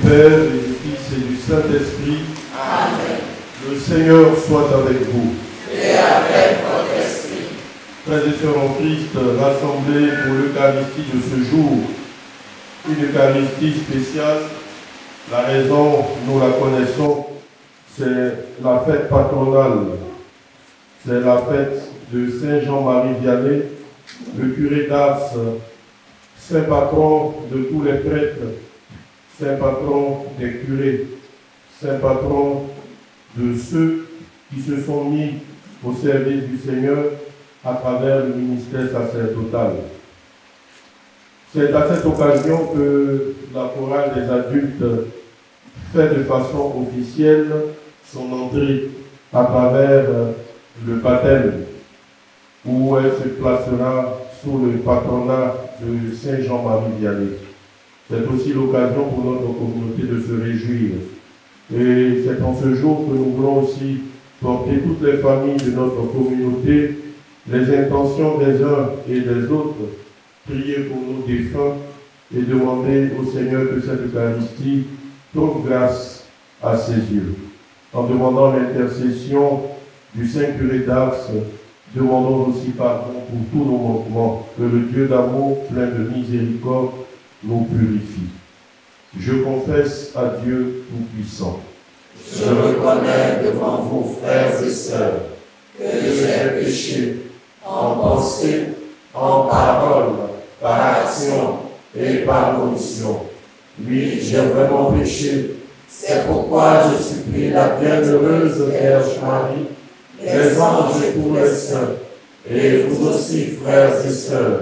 Père, et du Fils et du Saint-Esprit. Amen. Le Seigneur soit avec vous. Et avec votre esprit. Frères et sœurs en Christ, rassemblés pour l'Eucharistie de ce jour, une Eucharistie spéciale. La raison, nous la connaissons, c'est la fête patronale. C'est la fête de Saint Jean-Marie Vianney, le curé d'Ars, saint patron de tous les prêtres, saint patron des curés, saint patron de ceux qui se sont mis au service du Seigneur à travers le ministère sacerdotal. C'est à cette occasion que la chorale des adultes fait de façon officielle son entrée à travers le baptême, où elle se placera sous le patronat de Saint Jean-Marie Vianney. C'est aussi l'occasion pour notre communauté de se réjouir. Et c'est en ce jour que nous voulons aussi porter toutes les familles de notre communauté, les intentions des uns et des autres, prier pour nos défunts et demander au Seigneur que cette Eucharistie trouve grâce à ses yeux. En demandant l'intercession du Saint Curé d'Ars, demandons aussi pardon pour tous nos manquements, que le Dieu d'amour, plein de miséricorde, nous purifie. Je confesse à Dieu Tout-Puissant. Je reconnais devant vous, frères et sœurs, que j'ai péché en pensée, en parole, par action et par omission. Oui, j'ai vraiment péché. C'est pourquoi je supplie la bienheureuse Vierge Marie, les anges et tous les saints, et vous aussi, frères et sœurs,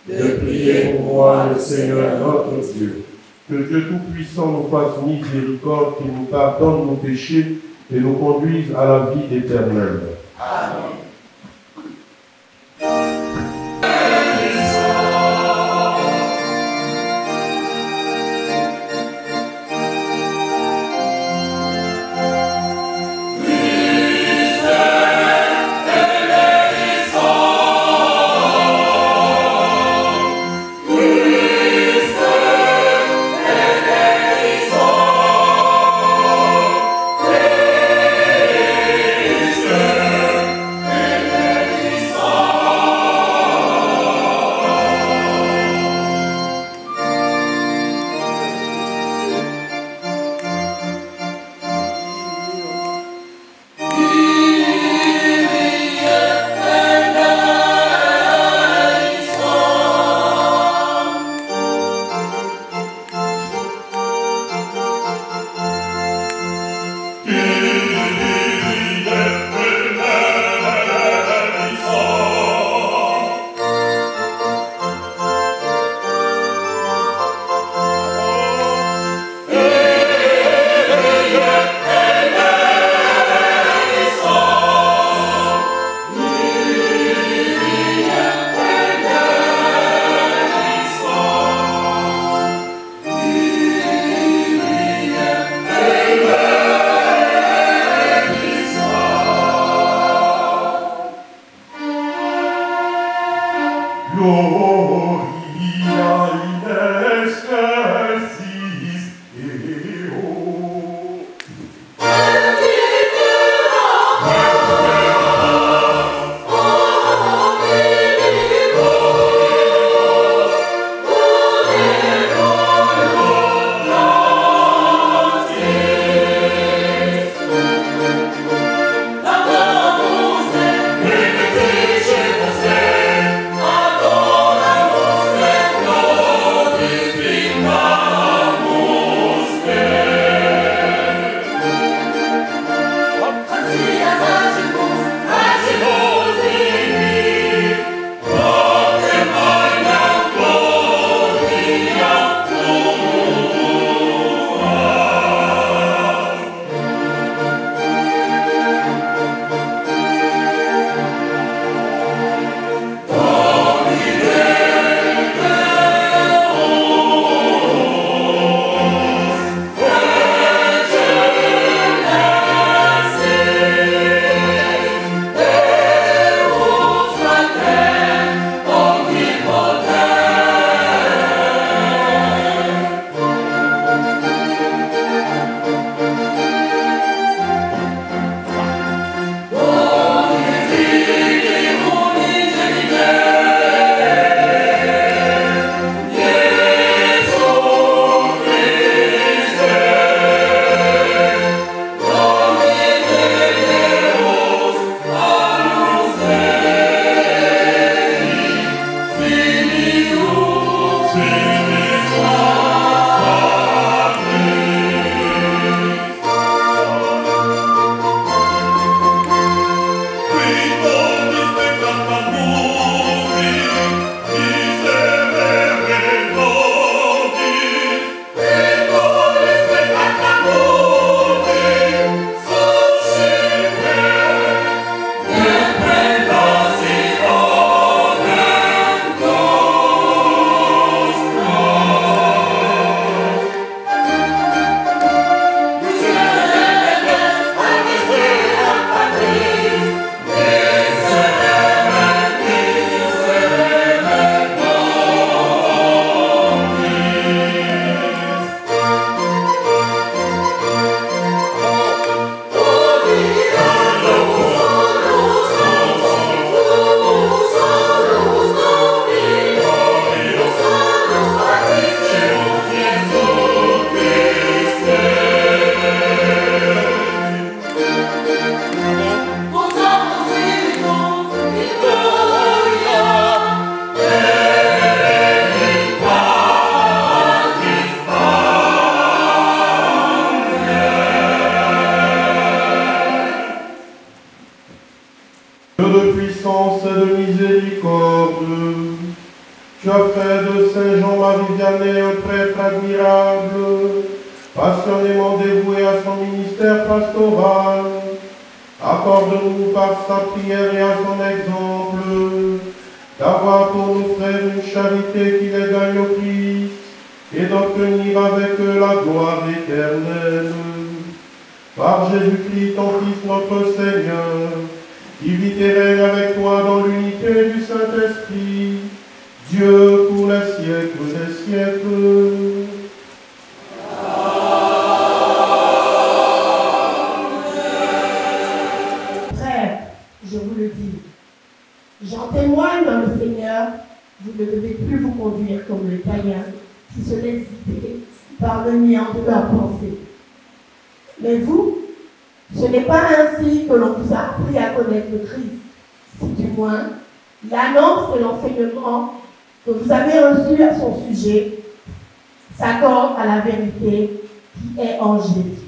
de prier pour moi le Seigneur notre Dieu. Que Dieu Tout-Puissant nous fasse miséricorde, qu'il nous pardonne nos péchés et nous conduise à la vie éternelle. Amen. Christ, Tu as fait de Saint Jean-Marie Vianney un prêtre admirable, passionnément dévoué à son ministère pastoral. Accorde-nous par sa prière et à son exemple d'avoir pour nos frères une charité qui les gagne au Christ et d'obtenir avec eux la gloire éternelle. Par Jésus-Christ, ton Fils, notre Seigneur, qui vit et règne avec toi dans l'unité du Saint-Esprit, Dieu pour les siècles des siècles. Frères, je vous le dis, j'en témoigne dans le Seigneur, vous ne devez plus vous conduire comme les païens qui se laissent guider par le néant de leurs pensées. Mais vous, ce n'est pas ainsi que l'on vous a appris à connaître le Christ, si du moins l'annonce et l'enseignement que vous avez reçu à son sujet s'accordent à la vérité qui est en Jésus.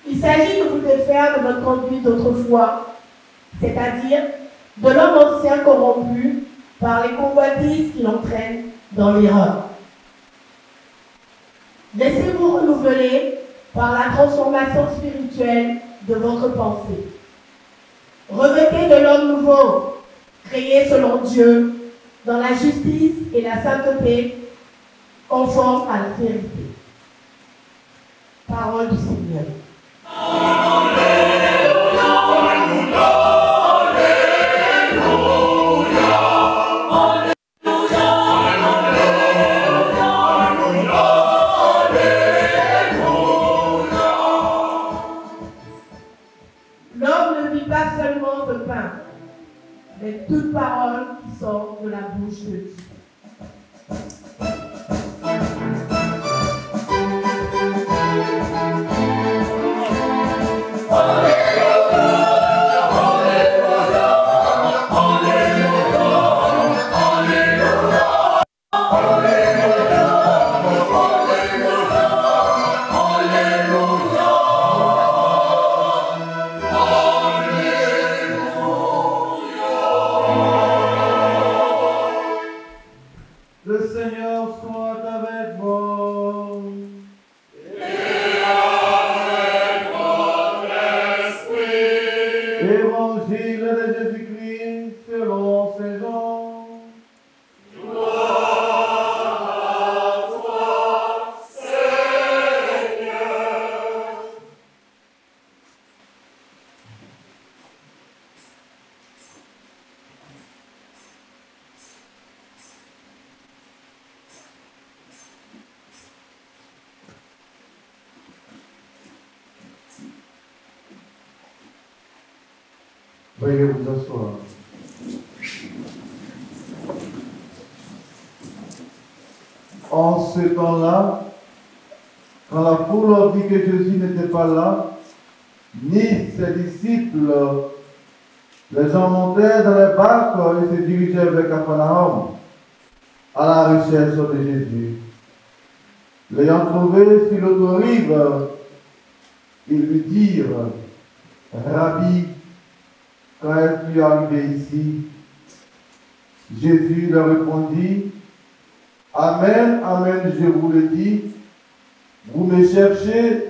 Il s'agit de vous défaire de votre conduite d'autrefois, c'est-à-dire de l'homme ancien corrompu par les convoitises qui l'entraînent dans l'erreur. Laissez-vous renouveler par la transformation spirituelle de votre pensée. Revêtez de l'homme nouveau, créé selon Dieu, dans la justice et la sainteté, conforme à la vérité. Parole du Seigneur. Alléluia, alléluia. L'homme ne vit pas seulement de pain, mais toute parole qui sort de la bouche de Dieu. Veuillez vous asseoir. En ce temps-là, quand la foule vit que Jésus n'était pas là, ni ses disciples, les gens montèrent dans les barques et se dirigèrent vers Capharnaüm, à la recherche de Jésus. L'ayant trouvé sur l'autre rive, ils lui dirent, Rabbi, quand es-tu arrivé ici? Jésus leur répondit, Amen, Amen, je vous le dis, vous me cherchez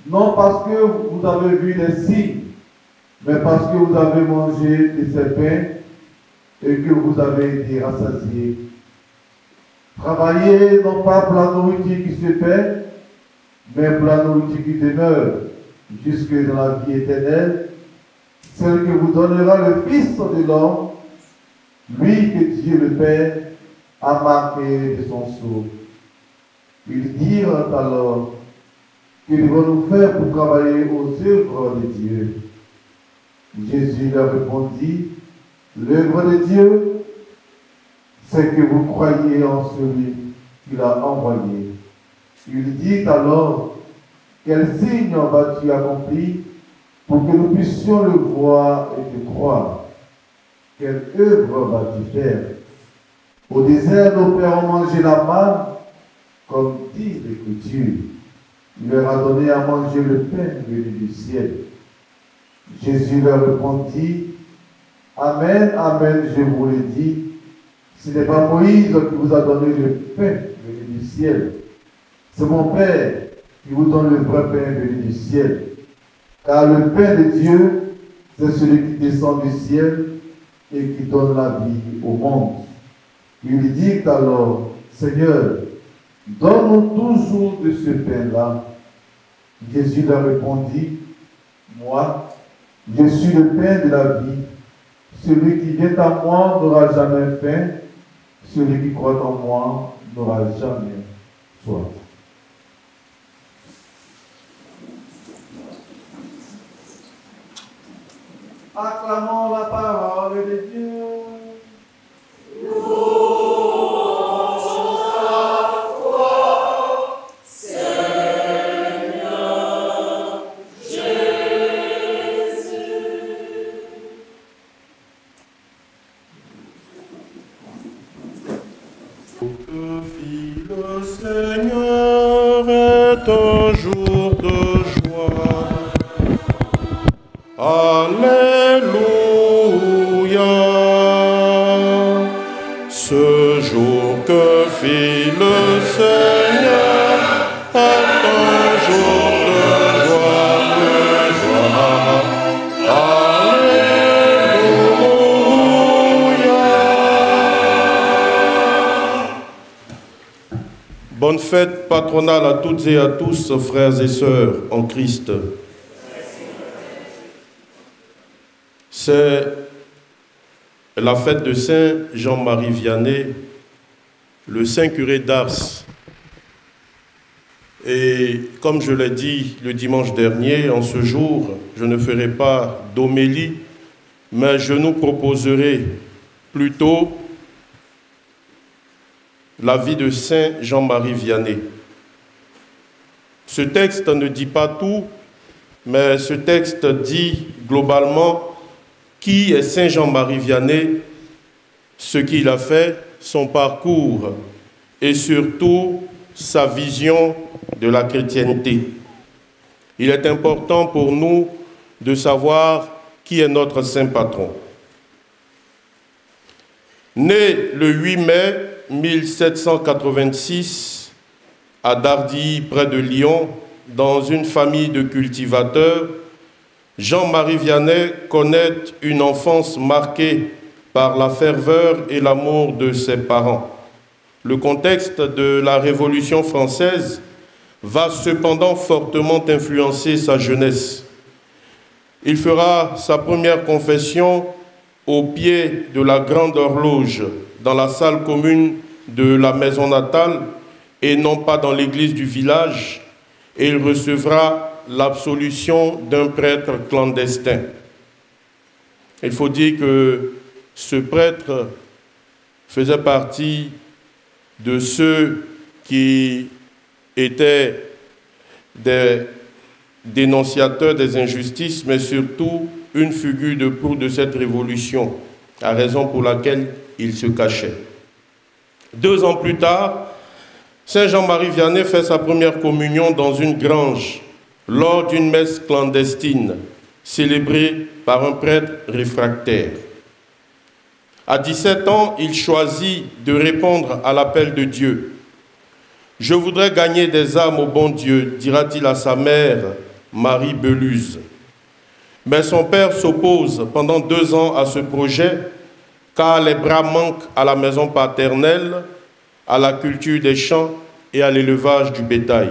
non parce que vous avez vu des signes, mais parce que vous avez mangé de ces pains et que vous avez été rassasiés. Travaillez non pas pour la nourriture qui se perd, mais pour la nourriture qui demeure jusque dans la vie éternelle, celle que vous donnera le Fils de l'homme, lui que Dieu le Père a marqué de son sceau. Ils dirent alors, que devons-nous faire pour travailler aux œuvres de Dieu? Jésus leur répondit, l'œuvre de Dieu, c'est que vous croyez en celui qu'il a envoyé. Il dit alors, quel signe vas-tu accomplir pour que nous puissions le voir et te croire? Quelle œuvre vas-tu faire? Au désert, nos pères ont mangé la manne, comme dit l'Écriture. Il leur a donné à manger le pain venu du ciel. Jésus leur répondit, Amen, Amen, je vous le dis, ce n'est pas Moïse qui vous a donné le pain venu du ciel. C'est mon Père qui vous donne le vrai pain venu du ciel. Car le pain de Dieu, c'est celui qui descend du ciel et qui donne la vie au monde. Il dit alors, Seigneur, donne-nous toujours de ce pain-là. Jésus leur répondit, moi, je suis le pain de la vie. Celui qui vient à moi n'aura jamais faim. Celui qui croit en moi n'aura jamais soif. Acclamons la parole de Dieu. Le Seigneur est un jour de joie. Alléluia. Ce jour que fit le Seigneur est un jour de joie, Bonne fête patronale à toutes et à tous, frères et sœurs en Christ. C'est la fête de Saint Jean-Marie Vianney, le Saint curé d'Ars. Et comme je l'ai dit le dimanche dernier, en ce jour, je ne ferai pas d'homélie, mais je nous proposerai plutôt la vie de Saint Jean-Marie Vianney. Ce texte ne dit pas tout, mais ce texte dit globalement qui est Saint Jean-Marie Vianney, ce qu'il a fait, son parcours et surtout sa vision de la chrétienté. Il est important pour nous de savoir qui est notre saint patron. Né le 8 mai 1786 à Dardilly, près de Lyon, dans une famille de cultivateurs, Jean-Marie Vianney connaît une enfance marquée par la ferveur et l'amour de ses parents. Le contexte de la Révolution française va cependant fortement influencer sa jeunesse. Il fera sa première confession au pied de la grande horloge dans la salle commune de la maison natale et non pas dans l'église du village, et il recevra l'absolution d'un prêtre clandestin. Il faut dire que ce prêtre faisait partie de ceux qui étaient des dénonciateurs des injustices, mais surtout une figure de proue de cette révolution, la raison pour laquelle il se cachait. 2 ans plus tard, Saint Jean-Marie Vianney fait sa première communion dans une grange lors d'une messe clandestine célébrée par un prêtre réfractaire. À 17 ans, il choisit de répondre à l'appel de Dieu. « Je voudrais gagner des âmes au bon Dieu », dira-t-il à sa mère, Marie Beluse. Mais son père s'oppose pendant 2 ans à ce projet, car les bras manquent à la maison paternelle, à la culture des champs et à l'élevage du bétail.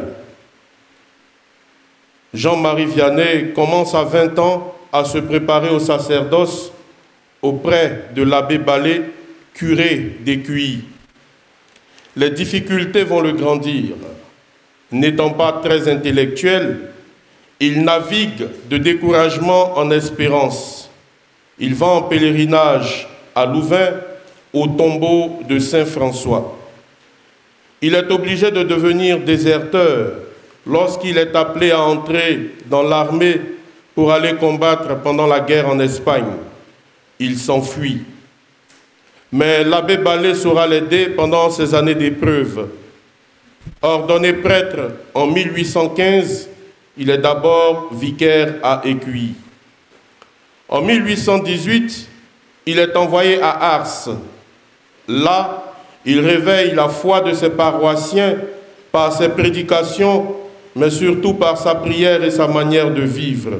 Jean-Marie Vianney commence à 20 ans à se préparer au sacerdoce auprès de l'abbé Ballet, curé d'Écueilly. Les difficultés vont le grandir. N'étant pas très intellectuel, il navigue de découragement en espérance. Il va en pèlerinage à Louvain, au tombeau de Saint François. Il est obligé de devenir déserteur lorsqu'il est appelé à entrer dans l'armée pour aller combattre pendant la guerre en Espagne. Il s'enfuit. Mais l'abbé Ballet saura l'aider pendant ces années d'épreuve. Ordonné prêtre en 1815, il est d'abord vicaire à Écueilly. En 1818, il est envoyé à Ars. Là, il réveille la foi de ses paroissiens par ses prédications, mais surtout par sa prière et sa manière de vivre.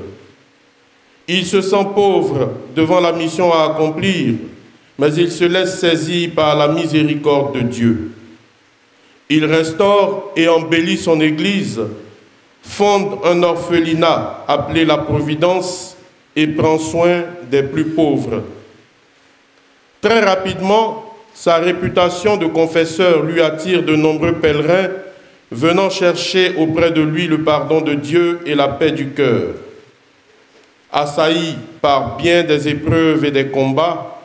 Il se sent pauvre devant la mission à accomplir, mais il se laisse saisir par la miséricorde de Dieu. Il restaure et embellit son église, fonde un orphelinat appelé la Providence et prend soin des plus pauvres. Très rapidement, sa réputation de confesseur lui attire de nombreux pèlerins venant chercher auprès de lui le pardon de Dieu et la paix du cœur. Assailli par bien des épreuves et des combats,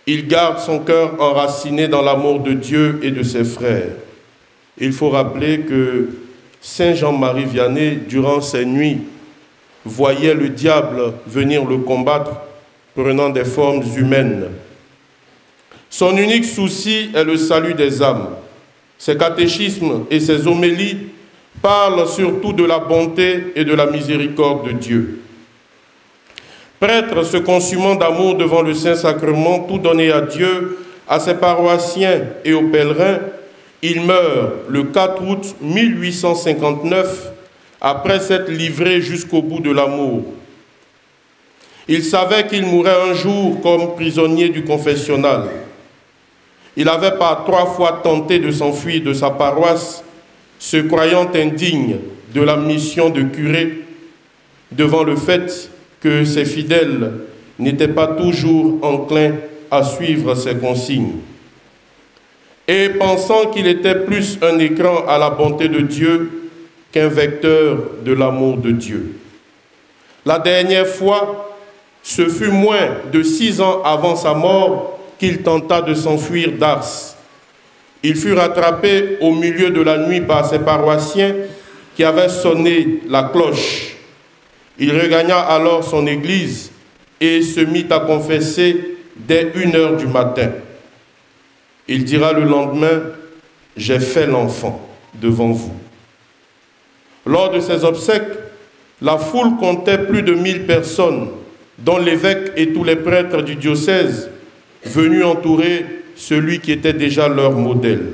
il garde son cœur enraciné dans l'amour de Dieu et de ses frères. Il faut rappeler que Saint Jean-Marie Vianney, durant ses nuits, voyait le diable venir le combattre, prenant des formes humaines. Son unique souci est le salut des âmes. Ses catéchismes et ses homélies parlent surtout de la bonté et de la miséricorde de Dieu. Prêtre se consumant d'amour devant le Saint-Sacrement, tout donné à Dieu, à ses paroissiens et aux pèlerins, il meurt le 4 août 1859, après s'être livré jusqu'au bout de l'amour. Il savait qu'il mourrait un jour comme prisonnier du confessionnal. Il avait par 3 fois tenté de s'enfuir de sa paroisse, se croyant indigne de la mission de curé, devant le fait que ses fidèles n'étaient pas toujours enclins à suivre ses consignes. Et pensant qu'il était plus un écran à la bonté de Dieu qu'un vecteur de l'amour de Dieu. La dernière fois, ce fut moins de 6 ans avant sa mort qu'il tenta de s'enfuir d'Ars. Il fut rattrapé au milieu de la nuit par ses paroissiens qui avaient sonné la cloche. Il regagna alors son église et se mit à confesser dès 1h du matin. Il dira le lendemain, « J'ai fait l'enfant devant vous ». Lors de ses obsèques, la foule comptait plus de 1000 personnes, dont l'évêque et tous les prêtres du diocèse venus entourer celui qui était déjà leur modèle.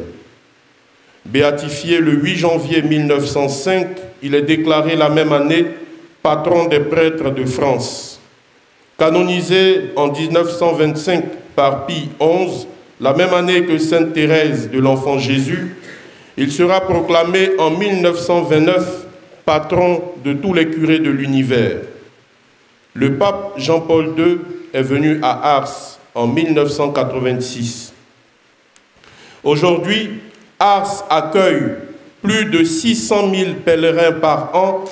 Béatifié le 8 janvier 1905, il est déclaré la même année patron des prêtres de France. Canonisé en 1925 par Pie XI, la même année que Sainte Thérèse de l'Enfant Jésus, il sera proclamé en 1929 patron de tous les curés de l'univers. Le pape Jean-Paul II est venu à Ars en 1986. Aujourd'hui, Ars accueille plus de 600 000 pèlerins par an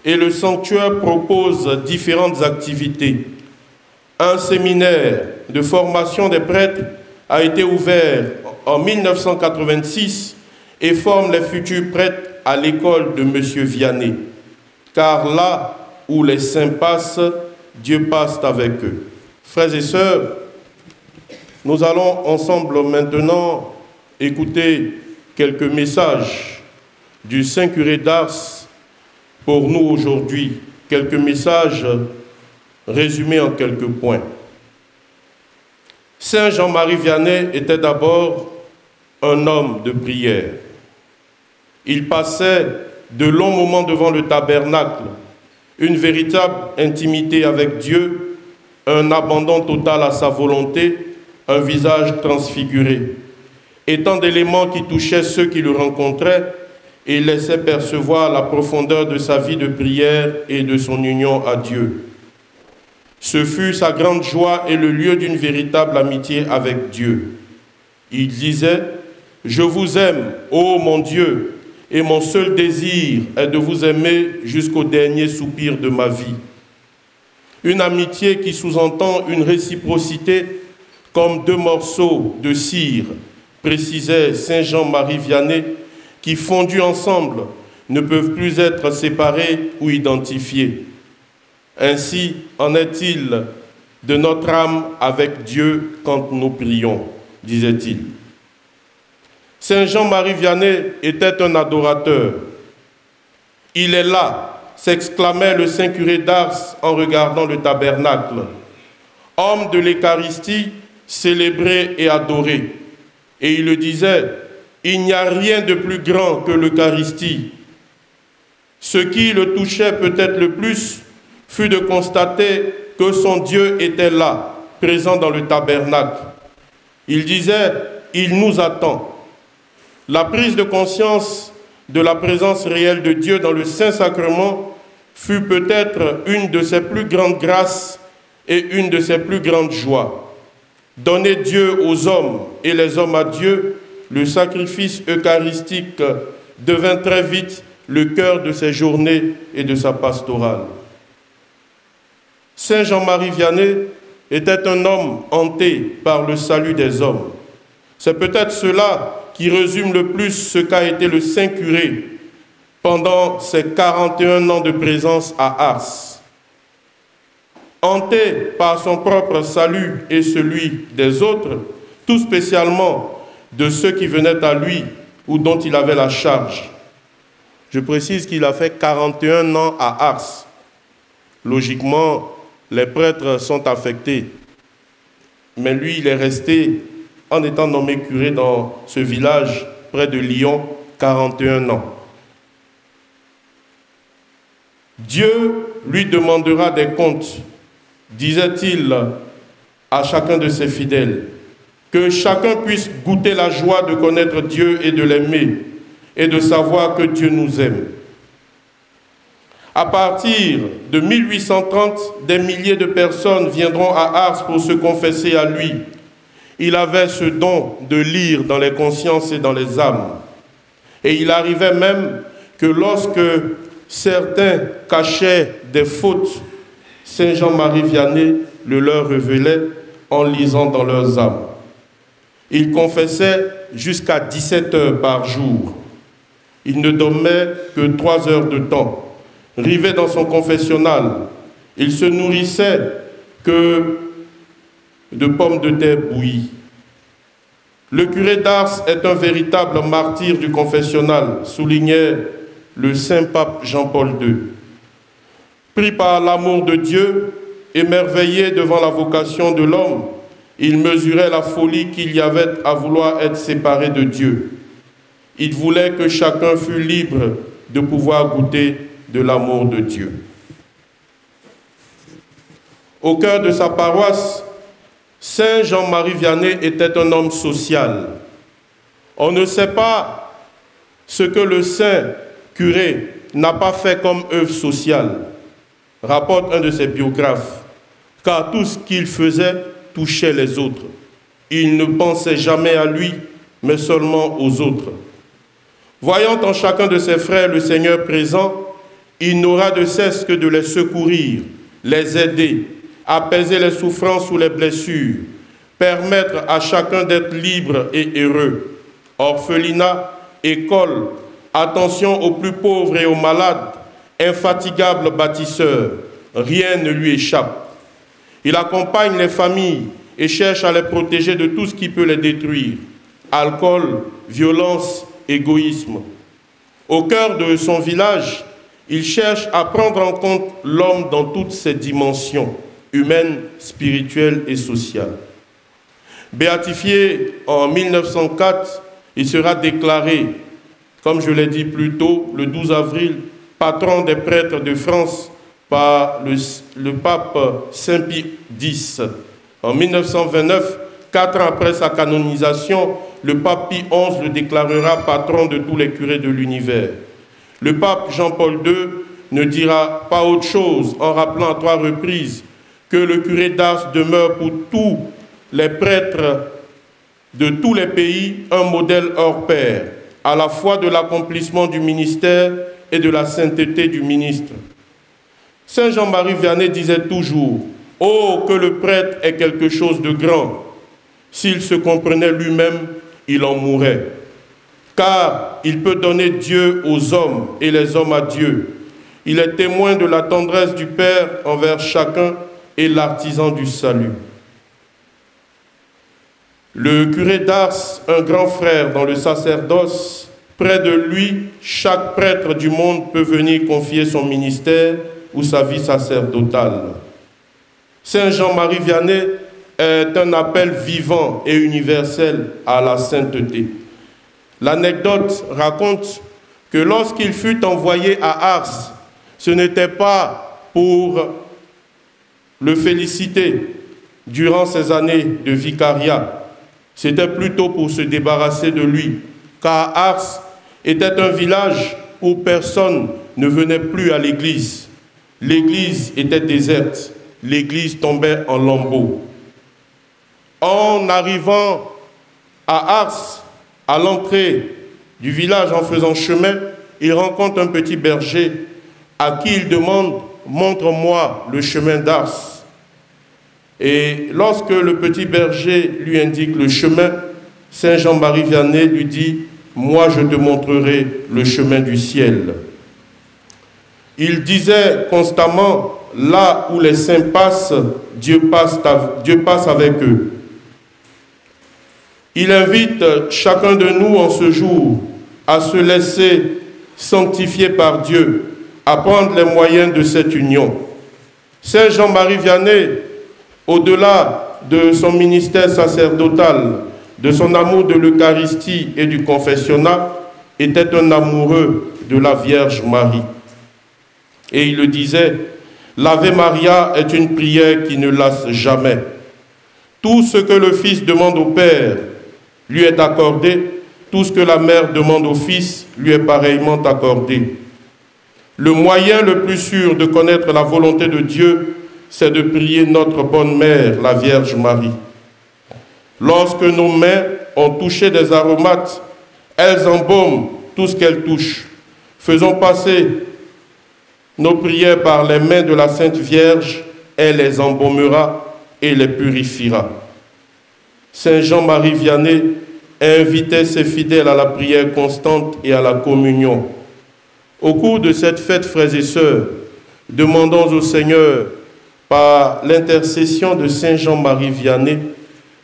et le sanctuaire propose différentes activités. Un séminaire de formation des prêtres a été ouvert en 1986 et forme les futurs prêtres à l'école de M. Vianney. Car là où les saints passent, Dieu passe avec eux. Frères et sœurs, nous allons ensemble maintenant écouter quelques messages du Saint Curé d'Ars pour nous aujourd'hui. Quelques messages résumés en quelques points. Saint Jean-Marie Vianney était d'abord un homme de prière. Il passait de longs moments devant le tabernacle, une véritable intimité avec Dieu, un abandon total à sa volonté, un visage transfiguré. Et tant d'éléments qui touchaient ceux qui le rencontraient et laissaient percevoir la profondeur de sa vie de prière et de son union à Dieu. Ce fut sa grande joie et le lieu d'une véritable amitié avec Dieu. Il disait « Je vous aime, ô mon Dieu, et mon seul désir est de vous aimer jusqu'au dernier soupir de ma vie. » Une amitié qui sous-entend une réciprocité comme 2 morceaux de cire, précisait Saint Jean-Marie Vianney, qui fondus ensemble ne peuvent plus être séparés ou identifiés. Ainsi en est-il de notre âme avec Dieu quand nous prions, disait-il. Saint Jean-Marie Vianney était un adorateur. « Il est là !» s'exclamait le Saint Curé d'Ars en regardant le tabernacle. Homme de l'Eucharistie, célébré et adoré. Et il le disait, il n'y a rien de plus grand que l'Eucharistie. Ce qui le touchait peut-être le plus fut de constater que son Dieu était là, présent dans le tabernacle. Il disait, il nous attend. La prise de conscience de la présence réelle de Dieu dans le Saint-Sacrement fut peut-être une de ses plus grandes grâces et une de ses plus grandes joies. Donner Dieu aux hommes et les hommes à Dieu, le sacrifice eucharistique devint très vite le cœur de ses journées et de sa pastorale. Saint Jean-Marie Vianney était un homme hanté par le salut des hommes. C'est peut-être cela qui résume le plus ce qu'a été le Saint Curé pendant ses 41 ans de présence à Ars. Hanté par son propre salut et celui des autres, tout spécialement de ceux qui venaient à lui ou dont il avait la charge. Je précise qu'il a fait 41 ans à Ars. Logiquement, les prêtres sont affectés. Mais lui, il est resté, en étant nommé curé dans ce village près de Lyon, 41 ans. Dieu lui demandera des comptes, disait-il à chacun de ses fidèles, que chacun puisse goûter la joie de connaître Dieu et de l'aimer, et de savoir que Dieu nous aime. À partir de 1830, des milliers de personnes viendront à Ars pour se confesser à lui. Il avait ce don de lire dans les consciences et dans les âmes. Et il arrivait même que lorsque certains cachaient des fautes, Saint Jean-Marie Vianney le leur révélait en lisant dans leurs âmes. Il confessait jusqu'à 17 heures par jour. Il ne dormait que 3 heures de temps. Rivé dans son confessionnal, il se nourrissait que de pommes de terre bouillies. Le curé d'Ars est un véritable martyr du confessionnal, soulignait le saint pape Jean-Paul II. Pris par l'amour de Dieu, émerveillé devant la vocation de l'homme, il mesurait la folie qu'il y avait à vouloir être séparé de Dieu. Il voulait que chacun fût libre de pouvoir goûter de l'amour de Dieu. Au cœur de sa paroisse, Saint Jean-Marie Vianney était un homme social. On ne sait pas ce que le saint curé n'a pas fait comme œuvre sociale, rapporte un de ses biographes, car tout ce qu'il faisait touchait les autres. Il ne pensait jamais à lui, mais seulement aux autres. Voyant en chacun de ses frères le Seigneur présent, il n'aura de cesse que de les secourir, les aider, apaiser les souffrances ou les blessures, permettre à chacun d'être libre et heureux. Orphelinat, école, attention aux plus pauvres et aux malades, infatigable bâtisseur, rien ne lui échappe. Il accompagne les familles et cherche à les protéger de tout ce qui peut les détruire. Alcool, violence, égoïsme. Au cœur de son village, il cherche à prendre en compte l'homme dans toutes ses dimensions, humaines, spirituelles et sociales. Béatifié en 1904, il sera déclaré, comme je l'ai dit plus tôt, le 12 avril, patron des prêtres de France par le pape Saint Pie X. En 1929, 4 ans après sa canonisation, le pape Pie XI le déclarera patron de tous les curés de l'univers. Le pape Jean-Paul II ne dira pas autre chose en rappelant à 3 reprises que le curé d'Ars demeure pour tous les prêtres de tous les pays un modèle hors pair, à la fois de l'accomplissement du ministère et de la sainteté du ministre. Saint Jean-Marie Vianney disait toujours « Oh, que le prêtre est quelque chose de grand ! S'il se comprenait lui-même, il en mourrait. Car il peut donner Dieu aux hommes et les hommes à Dieu. Il est témoin de la tendresse du Père envers chacun et l'artisan du salut. » Le curé d'Ars, un grand frère dans le sacerdoce, près de lui, chaque prêtre du monde peut venir confier son ministère ou sa vie sacerdotale. Saint Jean-Marie Vianney est un appel vivant et universel à la sainteté. L'anecdote raconte que lorsqu'il fut envoyé à Ars, ce n'était pas pour le féliciter durant ses années de vicariat, c'était plutôt pour se débarrasser de lui, car Ars était un village où personne ne venait plus à l'église. L'église était déserte, l'église tombait en lambeaux. En arrivant à Ars, à l'entrée du village en faisant chemin, il rencontre un petit berger à qui il demande « Montre-moi le chemin d'Ars ». Et lorsque le petit berger lui indique le chemin, Saint Jean-Marie Vianney lui dit « Moi, je te montrerai le chemin du ciel ». Il disait constamment « Là où les saints passent, Dieu passe avec eux ». Il invite chacun de nous en ce jour à se laisser sanctifier par Dieu, à prendre les moyens de cette union. Saint Jean-Marie Vianney, au-delà de son ministère sacerdotal, de son amour de l'Eucharistie et du confessionnat, était un amoureux de la Vierge Marie. Et il le disait, l'Ave Maria est une prière qui ne lasse jamais. Tout ce que le Fils demande au Père lui est accordé, tout ce que la Mère demande au Fils lui est pareillement accordé. Le moyen le plus sûr de connaître la volonté de Dieu, c'est de prier notre bonne mère, la Vierge Marie. Lorsque nos mains ont touché des aromates, elles embaument tout ce qu'elles touchent, Faisons passer nos prières par les mains de la Sainte Vierge, elle les embaumera et les purifiera. Saint Jean-Marie Vianney invitait ses fidèles à la prière constante et à la communion. Au cours de cette fête, frères et sœurs, demandons au Seigneur, par l'intercession de Saint Jean-Marie Vianney,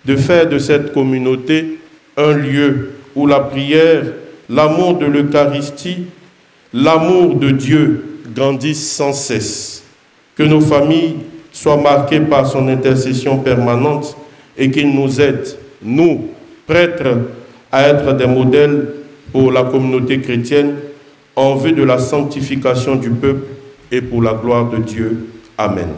de faire de cette communauté un lieu où la prière, l'amour de l'Eucharistie, l'amour de Dieu grandissent sans cesse. Que nos familles soient marquées par son intercession permanente et qu'il nous aide, nous, prêtres, à être des modèles pour la communauté chrétienne en vue de la sanctification du peuple et pour la gloire de Dieu. Amen.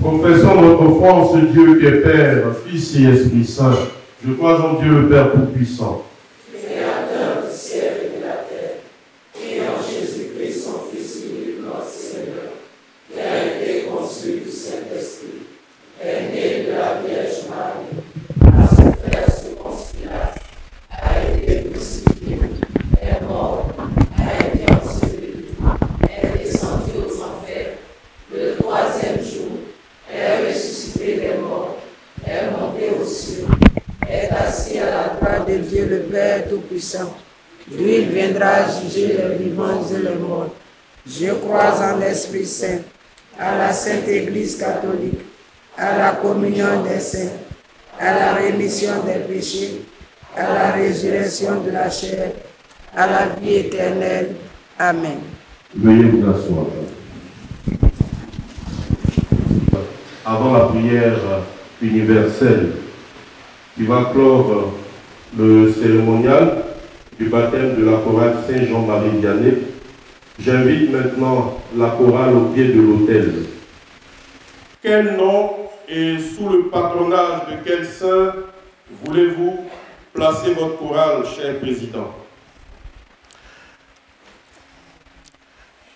Confessons notre foi en ce Dieu qui est Père, Fils et Esprit Saint. Je crois en Dieu le Père Tout-Puissant, Créateur du ciel et de la terre, et en Jésus-Christ, son Fils unique, notre Seigneur, qui a été conçu du Saint-Esprit, est né de la Vierge Marie, a souffert sous Ponce Pilate, a été crucifié, est mort, a été enseveli, est descendu aux enfers, le troisième jour, est ressuscité des morts, est monté aux cieux, est assis à la droite de Dieu le Père Tout-Puissant. Lui, il viendra juger les vivants et les morts. Je crois en l'Esprit Saint, à la Sainte Église catholique, à la communion des saints, à la rémission des péchés, à la résurrection de la chair, à la vie éternelle. Amen. veuillez vous asseoir. Avant la prière universelle qui va clore le cérémonial du baptême de la chorale Saint Jean-Marie Vianney, j'invite maintenant la chorale au pied de l'autel. Quel nom et sous le patronage de quel saint voulez-vous placer votre chorale, cher président?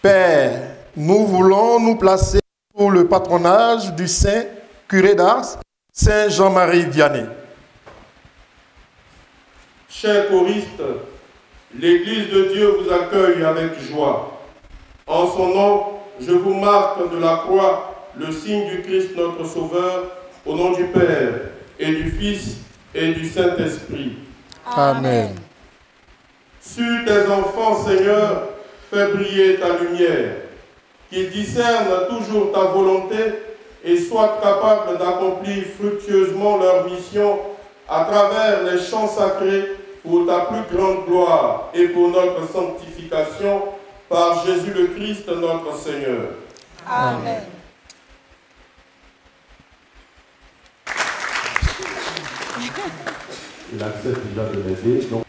Père, nous voulons nous placer sous le patronage du saint curé d'Ars, Saint Jean-Marie Vianney. Chers choristes, l'Église de Dieu vous accueille avec joie. En son nom, je vous marque de la croix le signe du Christ notre Sauveur, au nom du Père et du Fils et du Saint-Esprit. Amen. Sur tes enfants, Seigneur, fais briller ta lumière, qu'ils discernent toujours ta volonté et soient capables d'accomplir fructueusement leur mission à travers les chants sacrés pour ta plus grande gloire et pour notre sanctification par Jésus le Christ notre Seigneur. Amen. Il accepte déjà de m'aider. Donc...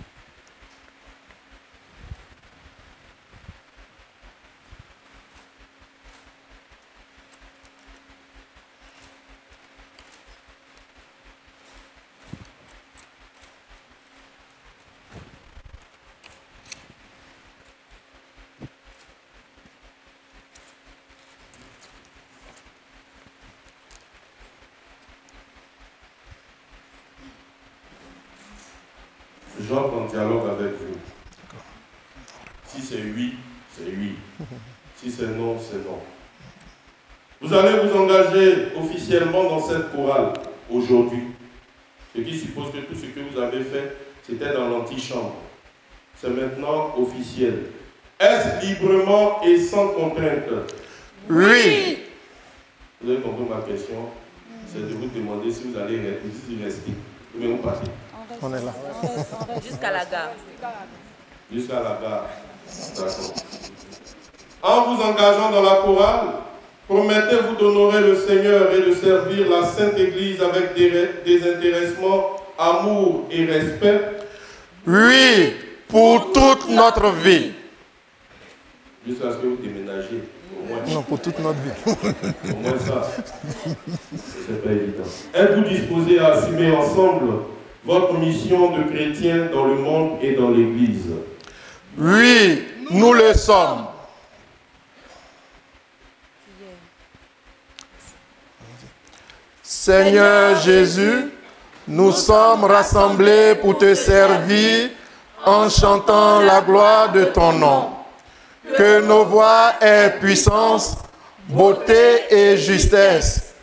J'entre en dialogue avec vous. Si c'est oui, c'est oui. Si c'est non, c'est non. Vous allez vous engager officiellement dans cette chorale aujourd'hui. Ce qui suppose que tout ce que vous avez fait, c'était dans l'antichambre. C'est maintenant officiel. Est-ce librement et sans contrainte? Oui. Vous avez compris ma question? C'est de vous demander si vous allez rester. Ou bien vous partez. On est là. Jusqu'à la gare. Jusqu'à la gare. D'accord. En vous engageant dans la chorale, promettez-vous d'honorer le Seigneur et de servir la Sainte Église avec désintéressement, amour et respect? Oui, pour toute notre vie. Jusqu'à ce que vous déménagiez. Au moins. Non, pour toute notre vie. Au moins ça. C'est pas évident. Êtes-vous disposés à assumer ensemble votre mission de chrétien dans le monde et dans l'Église? Oui, nous le sommes. Seigneur Jésus, nous sommes rassemblés pour te servir en chantant la gloire de ton nom. Que nos voix aient puissance, beauté et justesse.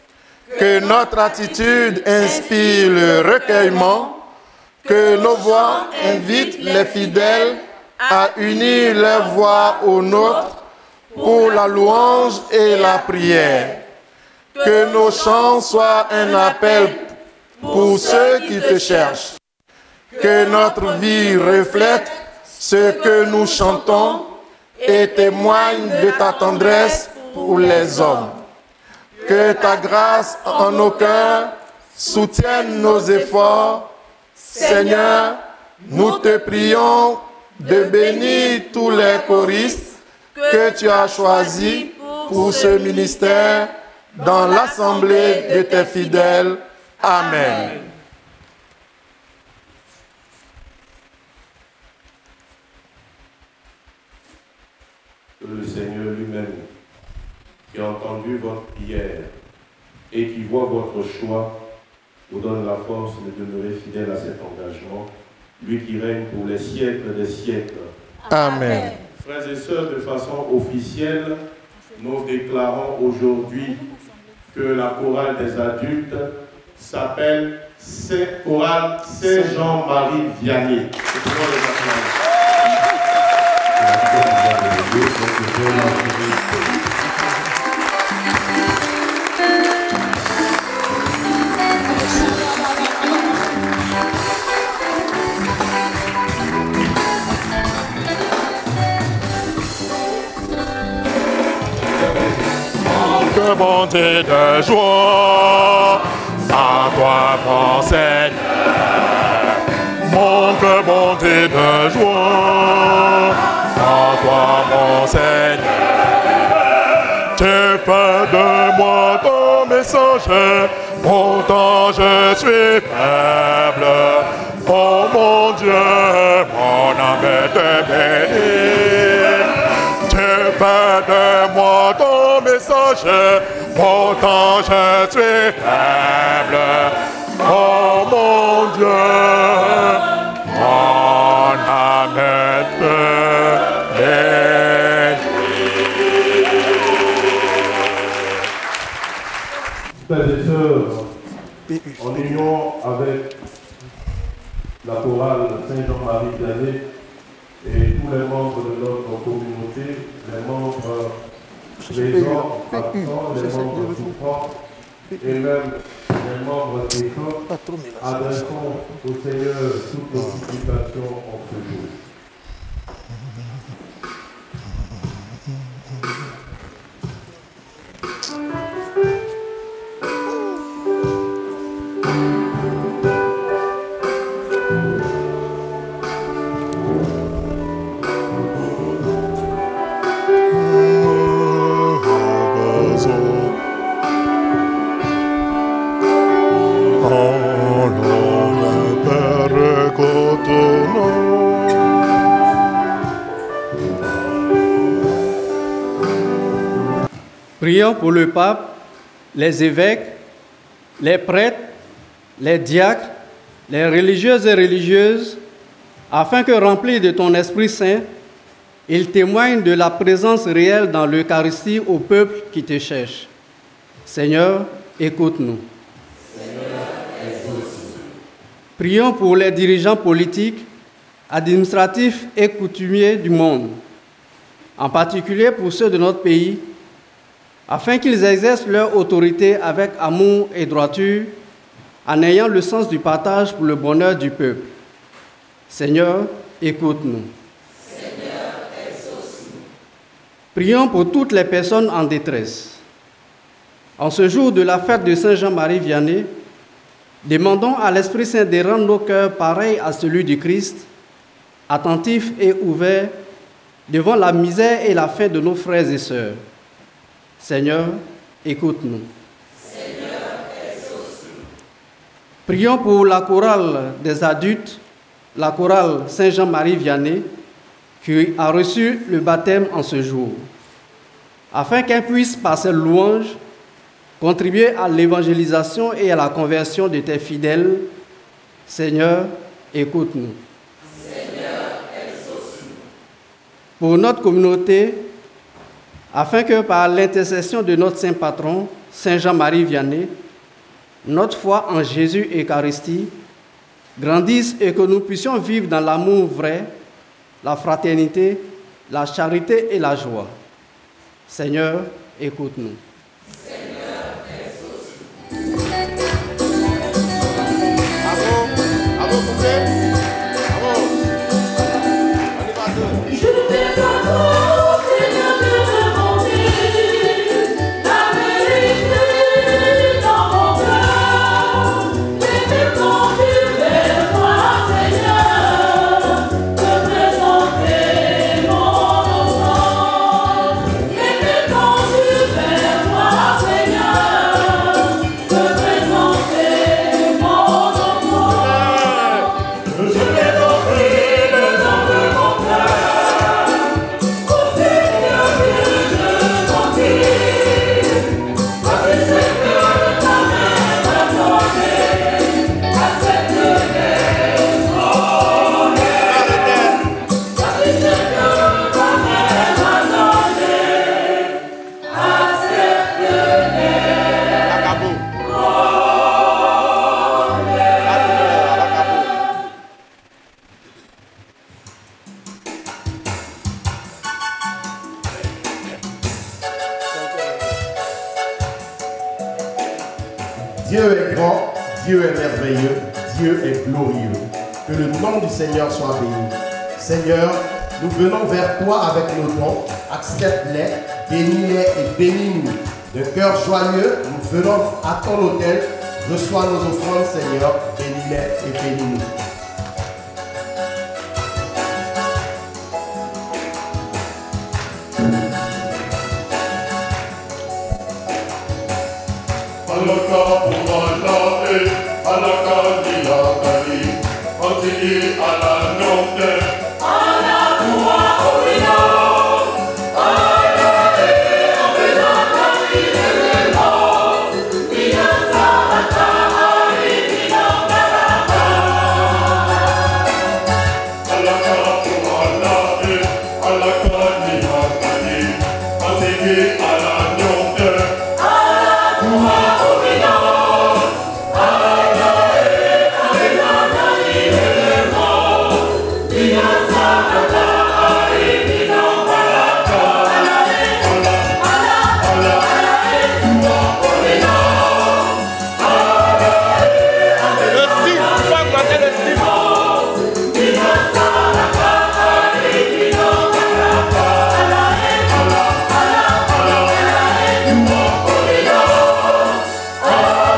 Que notre attitude inspire le recueillement. Que nos voix invitent les fidèles à unir leurs voix aux nôtres pour la louange et la prière. Que nos chants soient un appel pour ceux qui te cherchent. Que notre vie reflète ce que nous chantons et témoigne de ta tendresse pour les hommes. Que ta grâce en nos cœurs soutienne nos efforts. Seigneur, nous te prions de bénir tous les choristes que tu as choisis pour ce ministère dans l'assemblée de tes fidèles. Amen. Que le Seigneur lui-même, qui a entendu votre prière et qui voit votre choix, vous donne la force de demeurer fidèle à cet engagement, lui qui règne pour les siècles des siècles. Amen. Frères et sœurs, de façon officielle, nous déclarons aujourd'hui que la chorale des adultes s'appelle Chorale Saint-Jean-Marie Vianney. Que bonté de joie à toi, mon Seigneur. Mon que bonté de joie à toi, mon Seigneur. Tu fais de moi ton messager, pourtant je suis faible. Oh mon Dieu, mon âme te bénit. Tu fais de moi ton messager, pourtant je suis faible. Oh mon Dieu, mon âme te bénit. Frères et sœurs, en union avec la chorale Saint-Jean-Marie Vianney et tous les membres de notre communauté, les membres présents, absents, les membres souffrants et même les membres défunts, adressons au Seigneur toutes nos supplications en ce jour. Prions pour le pape, les évêques, les prêtres, les diacres, les religieuses et religieuses, afin que, remplis de ton Esprit Saint, ils témoignent de la présence réelle dans l'Eucharistie au peuple qui te cherche. Seigneur, écoute-nous. Prions pour les dirigeants politiques, administratifs et coutumiers du monde, en particulier pour ceux de notre pays, afin qu'ils exercent leur autorité avec amour et droiture, en ayant le sens du partage pour le bonheur du peuple. Seigneur, écoute-nous. Seigneur, exauce-nous. Prions pour toutes les personnes en détresse. En ce jour de la fête de Saint Jean-Marie Vianney, demandons à l'Esprit Saint de rendre nos cœurs pareils à celui du Christ, attentifs et ouverts devant la misère et la faim de nos frères et sœurs. Seigneur, écoute-nous. Seigneur, exauce-nous. Prions pour la chorale des adultes, la chorale Saint Jean-Marie Vianney, qui a reçu le baptême en ce jour, afin qu'elle puisse, par ses louanges, contribuer à l'évangélisation et à la conversion de tes fidèles. Seigneur, écoute-nous. Seigneur, pour notre communauté, afin que par l'intercession de notre saint patron, Saint Jean-Marie Vianney, notre foi en Jésus Eucharistie grandisse et que nous puissions vivre dans l'amour vrai, la fraternité, la charité et la joie. Seigneur, écoute-nous. Dieu est grand, Dieu est merveilleux, Dieu est glorieux. Que le nom du Seigneur soit béni. Seigneur, nous venons vers toi avec nos dons. Accepte-les, bénis-les et bénis-nous. De cœur joyeux, nous venons à ton autel. Reçois nos offrandes, Seigneur, bénis-les et bénis-nous. Oh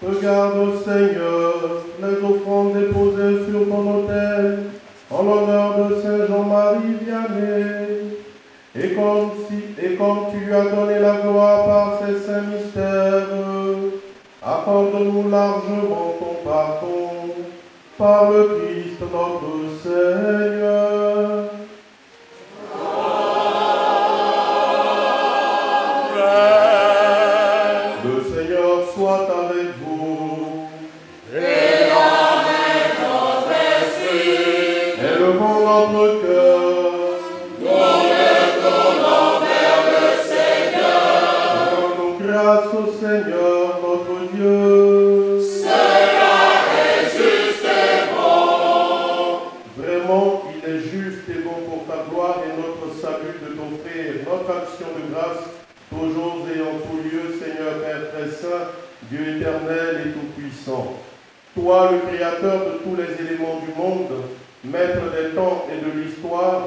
Regarde, Seigneur, les offrandes déposées sur ton autel en l'honneur de Saint Jean-Marie Vianney. Et comme tu lui as donné la gloire par ces saints mystères, accorde-nous largement ton pardon par le Christ notre Seigneur. Le Seigneur soit avec vous. Et avec notre esprit. Élevons notre cœur. Nous le tournons vers le Seigneur. Rendons grâce au Seigneur notre Dieu. Cela est juste et bon. Vraiment, il est juste et bon pour ta gloire et notre salut de t'offrir notre action de grâce, toujours et en tout lieu, Seigneur Père très saint, Dieu éternel et tout-puissant. Toi, le Créateur de tous les éléments du monde, Maître des temps et de l'histoire,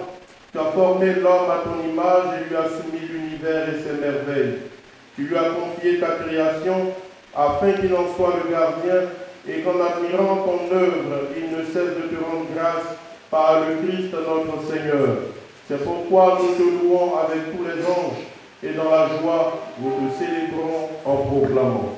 tu as formé l'homme à ton image et lui as soumis l'univers et ses merveilles. Tu lui as confié ta création afin qu'il en soit le gardien et qu'en admirant ton œuvre, il ne cesse de te rendre grâce par le Christ notre Seigneur. C'est pourquoi nous te louons avec tous les anges et dans la joie, nous te célébrons en proclamant.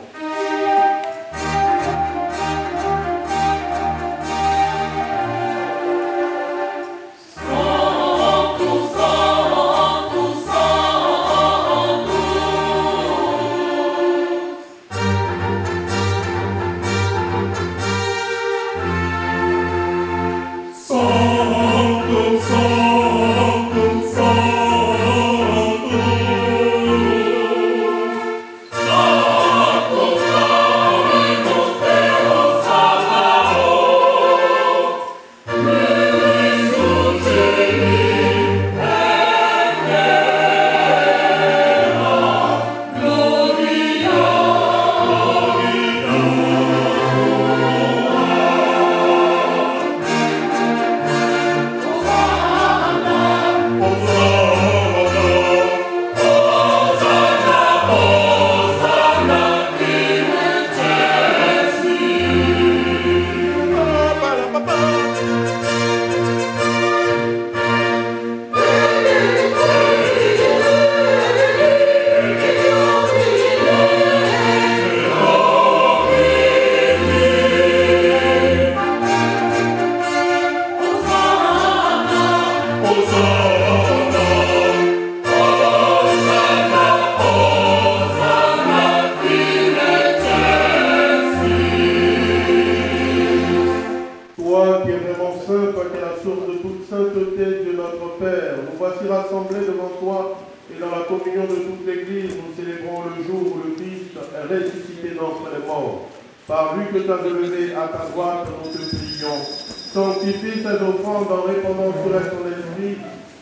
Par lui que tu as élevé à ta droite, nous te prions. Sanctifie ces offrandes en répandant sur elle ton esprit,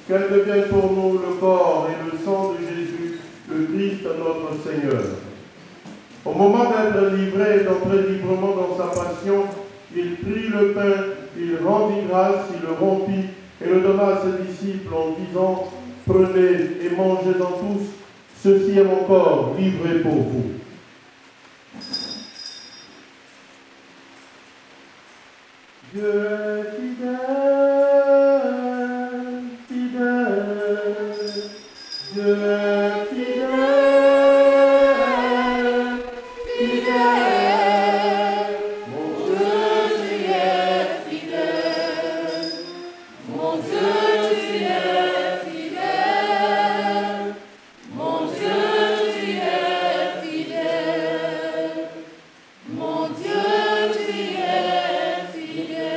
qu'elles deviennent pour nous le corps et le sang de Jésus, le Christ notre Seigneur. Au moment d'être livré et d'entrer librement dans sa passion, il prit le pain, il rendit grâce, il le rompit et le donna à ses disciples en disant, prenez et mangez-en tous, ceci est mon corps livré pour vous. Dieu est fidèle, fidèle, Dieu est fidèle, fidèle, Mon Dieu, tu es fidèle. Mon Dieu, tu es fidèle. Mon Dieu, tu es fidèle. Mon Dieu, tu es fidèle.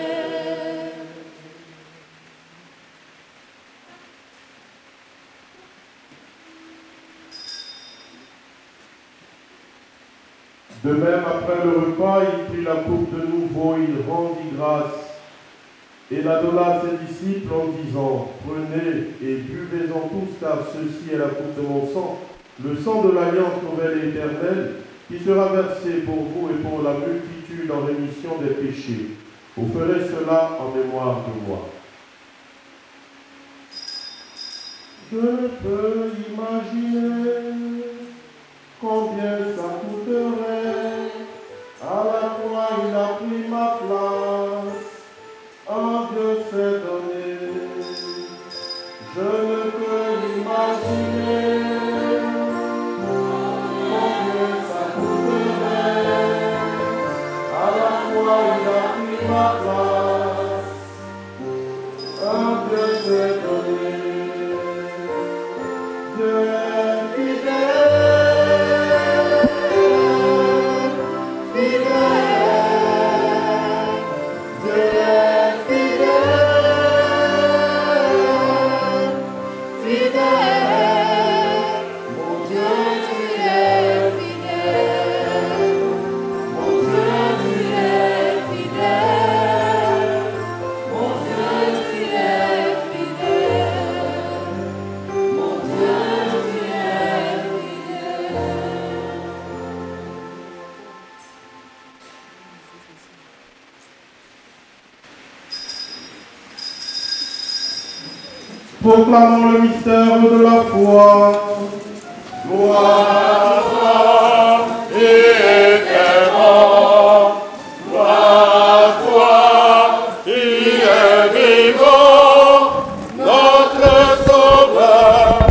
De même, après le repas, il prit la coupe de nouveau, il rendit grâce et la donna à ses disciples en disant, prenez et buvez-en tous, car ceci est la coupe de mon sang, le sang de l'alliance nouvelle et éternelle, qui sera versé pour vous et pour la multitude en rémission des péchés. Vous ferez cela en mémoire de moi. Je peux imaginer combien ça coûterait Proclamons le mystère de la foi. Gloire à toi, éternel. Gloire à toi, qui est vivant, notre Sauveur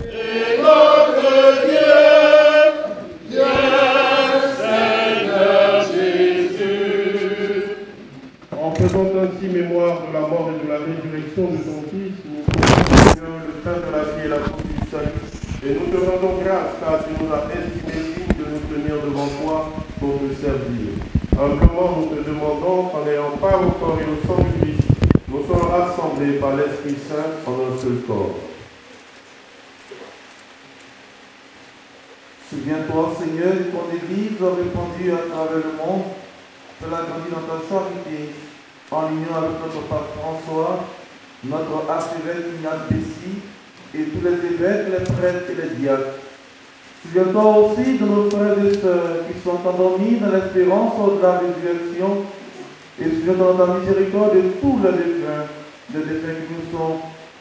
et notre Dieu, Seigneur Jésus. En faisant ainsi mémoire de la mort et de la résurrection de ton Fils, nous contemplons le pain de la vie et la coupe du salut. Et nous te rendons grâce car tu nous as estimés dignes de nous tenir devant toi pour te servir. Humblement, nous te demandons qu'en ayant part au corps et au sang du Christ, nous soyons rassemblés par l'Esprit Saint en un seul corps. Souviens-toi, Seigneur, que ton Église a répandu à travers le monde, qu'elle a grandi dans ta charité, en union avec notre Pape François, notre archevêque Ignace Bessi, et tous les évêques, les prêtres et les diacres. Souviens-toi aussi de nos frères et sœurs qui sont endormis dans l'espérance de la résurrection, et souviens-toi de la miséricorde de tous les défunts qui nous sont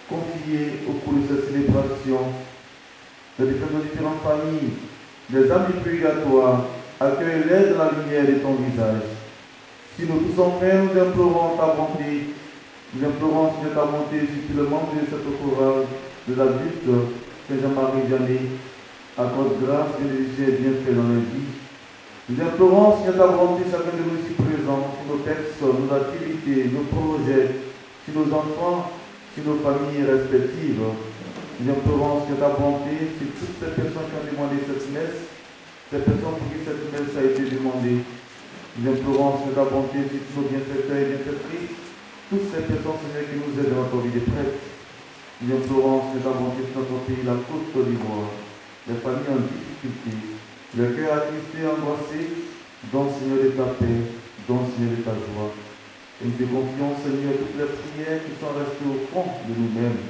confiés au cours de cette célébration, les défunts de différentes familles, les âmes du purgatoire, accueille-les dans la lumière de ton visage. Si nous tous enfin nous implorons ta bonté, nous implorons Seigneur ta bonté sur tout le membre de cette chorale de l'adulte Saint Jean-Marie Vianney, accorde grâce et les bienfaits dans la vie. Nous implorons Seigneur ta bonté chacun de nous ici présents, sur nos personnes, nos activités, nos projets, sur nos enfants, sur nos familles respectives. Nous implorons Seigneur ta bonté sur toutes ces personnes qui ont demandé cette messe, ces personnes pour qui cette messe a été demandée. Nous implorons Seigneur ta bonté sur tous nos bienfaiteurs et bienfaitrices, toutes ces personnes Seigneur qui nous aident dans notre vie de prêtre. Nous implorons Seigneur ta bonté sur notre pays, la Côte d'Ivoire, les familles en difficulté, le cœur attristé et angoissé, donne Seigneur de ta paix, donne Seigneur de ta joie. Et nous te confions Seigneur toutes les prières qui sont restées au fond de nous-mêmes.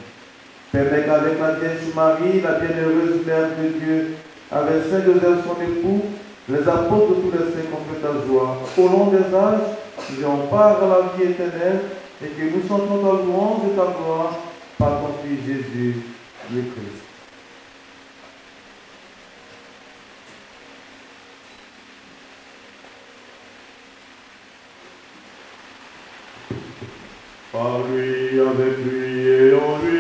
Permets qu'avec la Vierge Marie, la bienheureuse Mère de Dieu, avec Saint Joseph son époux, les apôtres de tous les saints qu'on fait ta joie, au long des âges, nous ayons part à la vie éternelle et que nous sentons ta louange et ta gloire par ton Fils Jésus, le Christ. Par lui, avec lui et en lui.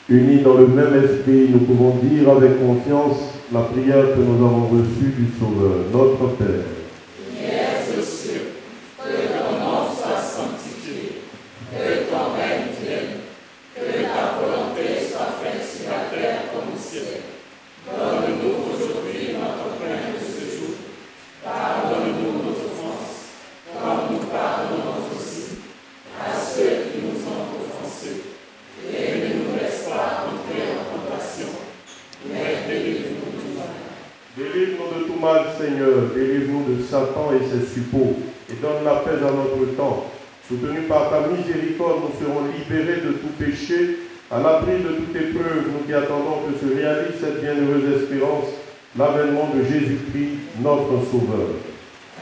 Unis dans le même esprit, nous pouvons dire avec confiance la prière que nous avons reçue du Sauveur, notre Père. Qui es aux cieux, que ton nom soit sanctifié, que ton règne vienne, que ta volonté soit faite sur la terre comme au ciel. Donne-nous aujourd'hui notre pain de ce jour. Pardonne-nous nos offenses, comme nous pardonnons aussi à ceux qui nous ont offensés. Et ne nous laisse pas entrer en tentation, mais délivre-nous du mal. Délivre-nous de tout mal, Seigneur, délivre-nous de Satan et ses suppôts, et donne la paix à notre temps. Soutenus par ta miséricorde, nous serons libérés de tout péché, à l'abri de toute épreuve, nous qui attendons que se réalise cette bienheureuse espérance, l'avènement de Jésus-Christ, notre Sauveur.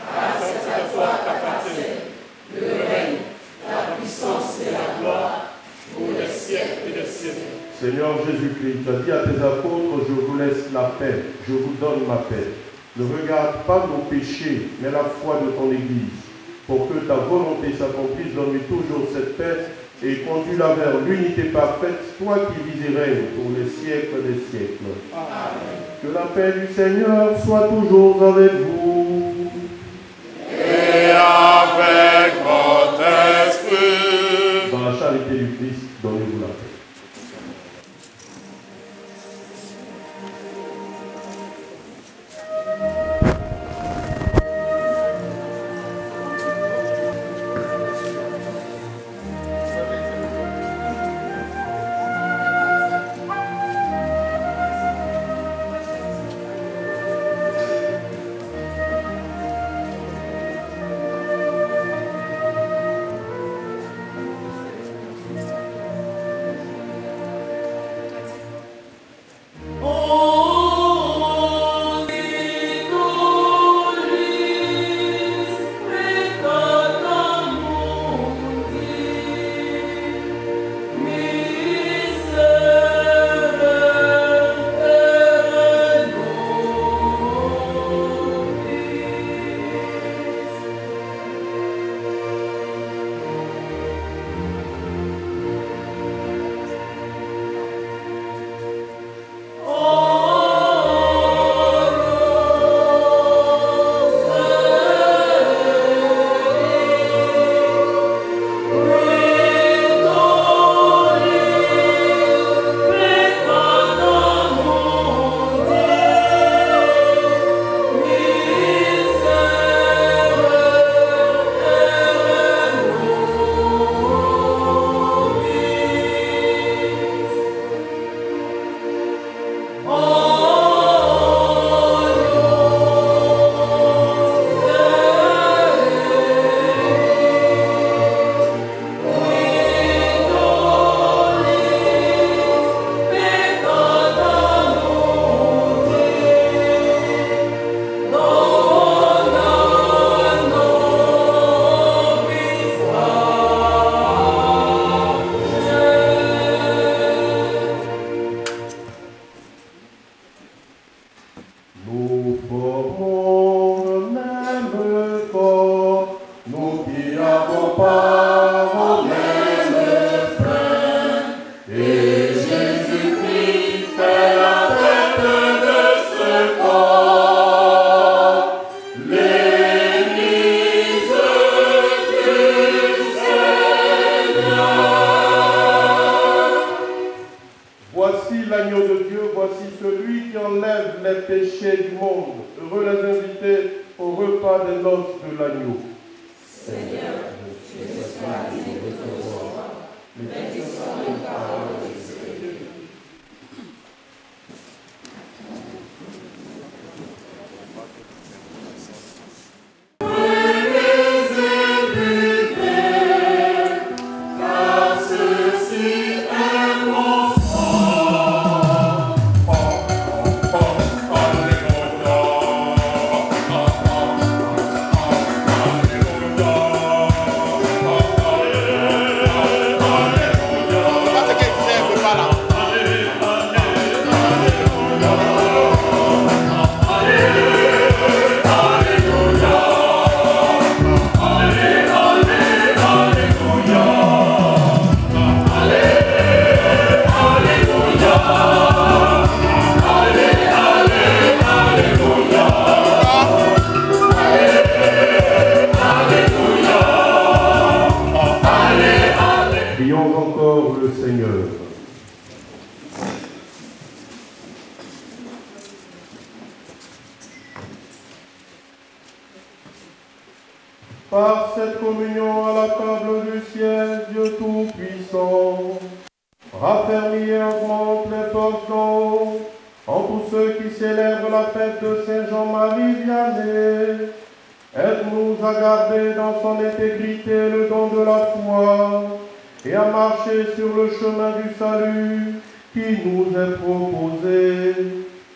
Car c'est à toi qu'appartiennent le règne, la puissance et la gloire, pour les siècles des siècles. Seigneur Jésus-Christ, tu as dit à tes apôtres, je vous laisse la paix, je vous donne ma paix. Ne regarde pas nos péchés, mais la foi de ton Église. Pour que ta volonté s'accomplisse, donne-lui toujours cette paix et conduis-la vers l'unité parfaite, toi qui vis et règnes pour les siècles des siècles. Amen. Que la paix du Seigneur soit toujours avec vous. Et avec votre esprit. Dans la charité du Christ, donnez-vous la paix. part au même frein. Et Jésus-Christ fait la tête de ce corps. L'Église du Seigneur. Voici l'agneau de Dieu, voici celui qui enlève les péchés du monde. Heureux les invités au repas des noces de l'agneau. Seigneur, je ne suis pas digne de te recevoir, mais tu sois une parole de Dieu. Prions encore le Seigneur. Par cette communion à la table du ciel, Dieu Tout-Puissant, raffermit et augmente les forces d'en haut en tous ceux qui célèbrent la fête de Saint Jean-Marie Vianney. Aide-nous à garder dans son intégrité le don de la foi et à marcher sur le chemin du salut qui nous est proposé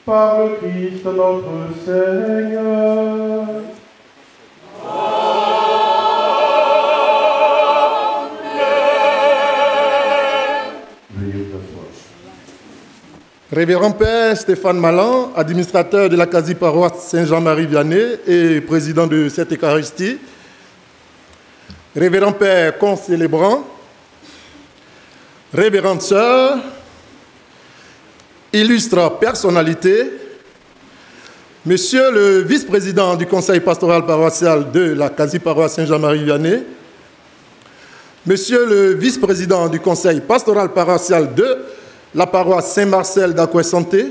par le Christ notre Seigneur. Révérend Père Stéphane Malan, administrateur de la quasi-paroisse Saint-Jean-Marie Vianney et président de cette Eucharistie. Révérend Père concélébrant, révérende sœur, illustre personnalité, monsieur le vice-président du conseil pastoral paroissial de la quasi-paroisse Saint-Jean-Marie Vianney, monsieur le vice-président du conseil pastoral paroissial de la paroisse Saint-Marcel d'Acquay-Santé,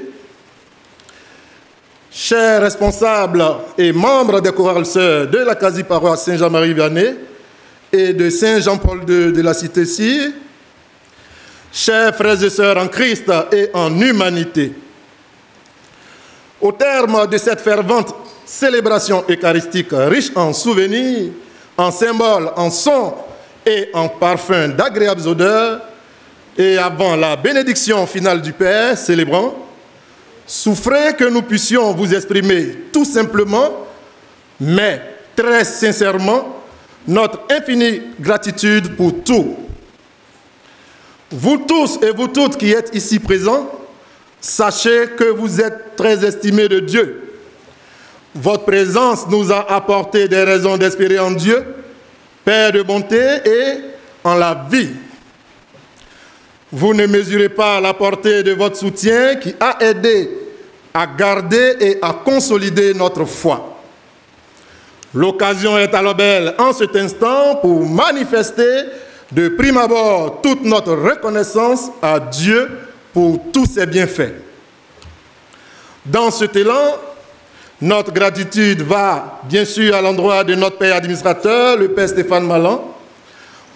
chers responsables et membres des chorales sœurs de la quasi-paroisse Saint-Jean-Marie Vianney et de Saint-Jean-Paul II de la Cité-Sire, chers frères et sœurs en Christ et en humanité, au terme de cette fervente célébration eucharistique riche en souvenirs, en symboles, en sons et en parfums d'agréables odeurs, et avant la bénédiction finale du Père célébrant, souffrez que nous puissions vous exprimer tout simplement, mais très sincèrement, notre infinie gratitude pour tout. Vous tous et vous toutes qui êtes ici présents, sachez que vous êtes très estimés de Dieu. Votre présence nous a apporté des raisons d'espérer en Dieu, Père de bonté et en la vie. Vous ne mesurez pas la portée de votre soutien qui a aidé à garder et à consolider notre foi. L'occasion est alors belle en cet instant pour manifester de prime abord toute notre reconnaissance à Dieu pour tous ses bienfaits. Dans cet élan, notre gratitude va bien sûr à l'endroit de notre Père administrateur, le Père Stéphane Malan,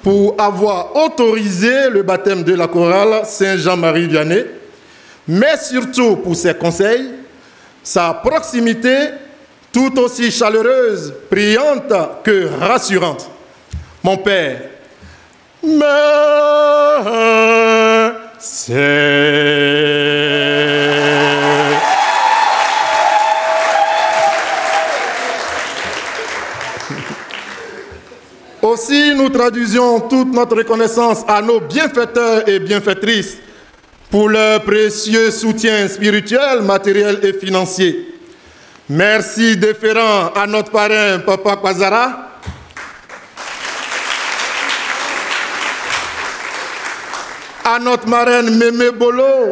pour avoir autorisé le baptême de la chorale Saint-Jean-Marie Vianney, mais surtout pour ses conseils, sa proximité tout aussi chaleureuse, priante que rassurante. Mon Père, merci. Aussi, nous traduisons toute notre reconnaissance à nos bienfaiteurs et bienfaitrices pour leur précieux soutien spirituel, matériel et financier. Merci déférent à notre parrain, Papa Kwazara. à notre marraine Mémé Bolo,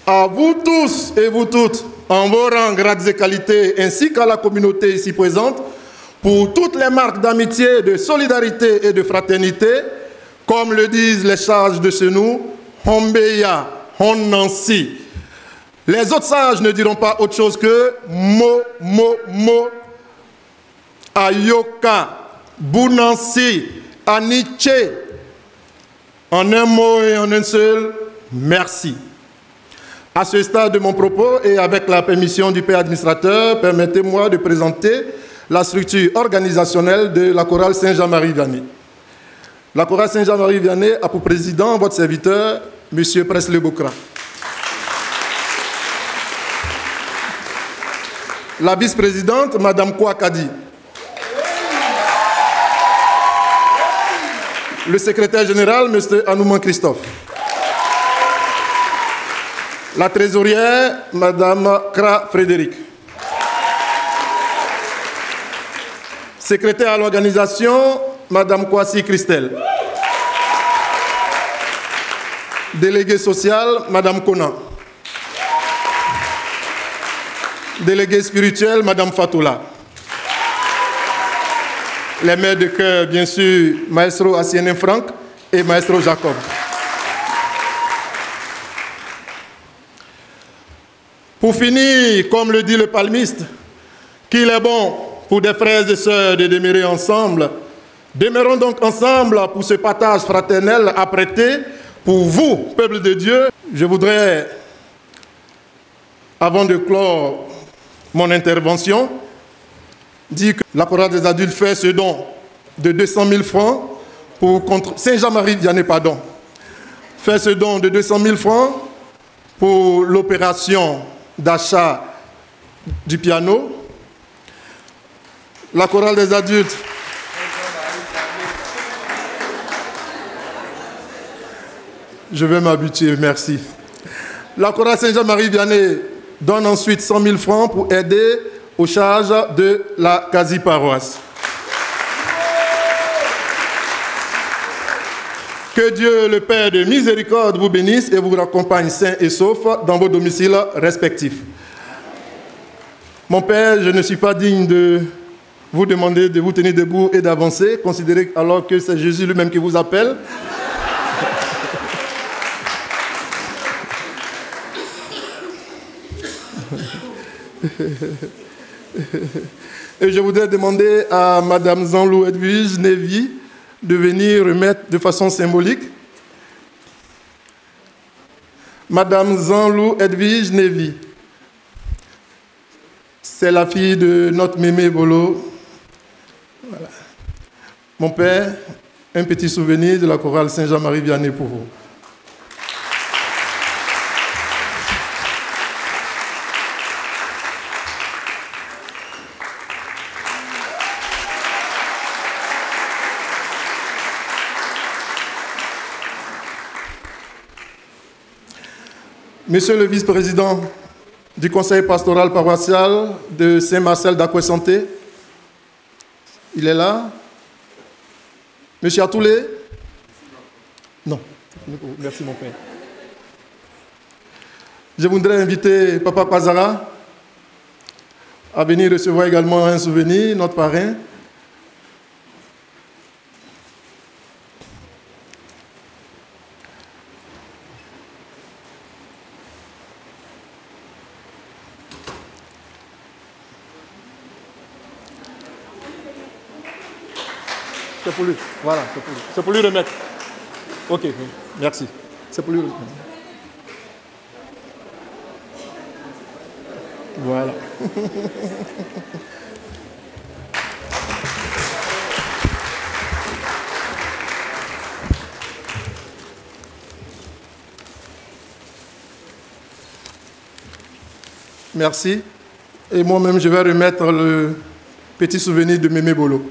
à vous tous et vous toutes, en vos rangs, grades et qualités, ainsi qu'à la communauté ici présente, pour toutes les marques d'amitié, de solidarité et de fraternité, comme le disent les sages de chez nous, Hombeya, Honnansi. Les autres sages ne diront pas autre chose que Mo, Ayoka, Bunansi, Aniche. En un mot et en un seul, merci. À ce stade de mon propos et avec la permission du père administrateur, permettez-moi de présenter la structure organisationnelle de la chorale Saint-Jean-Marie Vianney. La chorale Saint-Jean-Marie Vianney a pour président votre serviteur, M. Presley Bokra. La vice-présidente, Mme Kouakadi. Le secrétaire général, M. Anouman Christophe. La trésorière, Mme Kra Frédéric. Secrétaire à l'organisation, Mme Kwasi Christelle. Délégué social, Mme Kona. Délégué spirituel, Mme Fatoula. Les maires de chœur, bien sûr, Maestro Assienem Franck et Maestro Jacob. Pour finir, comme le dit le palmiste, qu'il est bon pour des frères et sœurs de demeurer ensemble. Demeurons donc ensemble pour ce partage fraternel apprêté pour vous, peuple de Dieu. Je voudrais, avant de clore mon intervention, dire que la chorale des adultes fait ce don de 200 000 francs pour Saint-Jean-Marie Vianney, pardon. Fait ce don de 200 000 francs pour l'opération d'achat du piano. La chorale des adultes je vais m'habituer, merci. La chorale Saint-Jean-Marie Vianney donne ensuite 100 000 francs pour aider aux charges de la quasi-paroisse. Que Dieu, le Père de miséricorde, vous bénisse et vous accompagne sains et saufs dans vos domiciles respectifs. Mon Père, je ne suis pas digne de vous demander de vous tenir debout et d'avancer, considérez alors que c'est Jésus lui-même qui vous appelle. Et je voudrais demander à Madame Zanlou Edwige Nevi de venir remettre de façon symbolique. Madame Zanlou Edwige Nevi, c'est la fille de notre Mémé Bolo. Voilà. Mon père, un petit souvenir de la chorale Saint-Jean-Marie Vianney pour vous. Monsieur le vice-président du conseil pastoral paroissial de Saint-Marcel d'Aquoy-Santé, il est là. Monsieur Atoulé? Non. Merci mon père. Je voudrais inviter Papa Pazara à venir recevoir également un souvenir, notre parrain. C'est pour lui. Voilà, c'est pour lui. C'est pour lui remettre. Ok, merci. C'est pour lui remettre. Voilà. Merci. Et moi-même, je vais remettre le petit souvenir de Mémé Bolo.